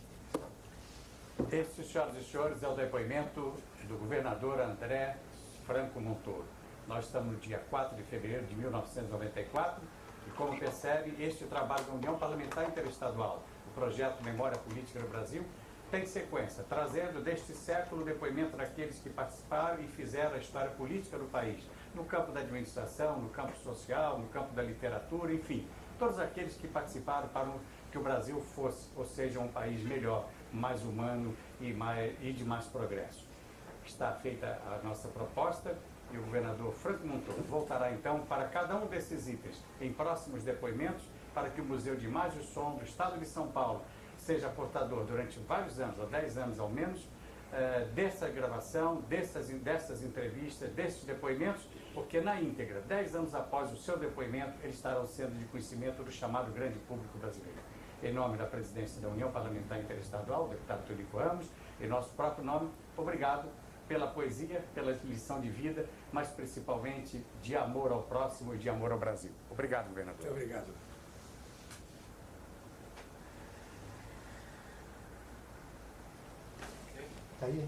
Este, senhoras e senhores, é o depoimento do governador André Franco Montoro. Nós estamos no dia 4 de fevereiro de 1994 e, como percebe, este trabalho da União Parlamentar Interestadual, o projeto Memória Política no Brasil, tem sequência, trazendo deste século o depoimento daqueles que participaram e fizeram a história política do país, no campo da administração, no campo social, no campo da literatura, enfim, todos aqueles que participaram para que o Brasil fosse, ou seja, um país melhor, mais humano e de mais progresso. Está feita a nossa proposta e o governador Franco Montoro voltará então para cada um desses itens em próximos depoimentos, para que o Museu de Imagem e Som do Estado de São Paulo seja portador durante vários anos, ou 10 anos ao menos, dessa gravação, dessas entrevistas, desses depoimentos, porque na íntegra, 10 anos após o seu depoimento, eles estarão sendo de conhecimento do chamado grande público brasileiro. Em nome da presidência da União Parlamentar Interestadual, o deputado Tulipo Ramos, em nosso próprio nome, obrigado pela poesia, pela lição de vida, mas principalmente de amor ao próximo e de amor ao Brasil. Obrigado, governador. Muito obrigado. Tá aí?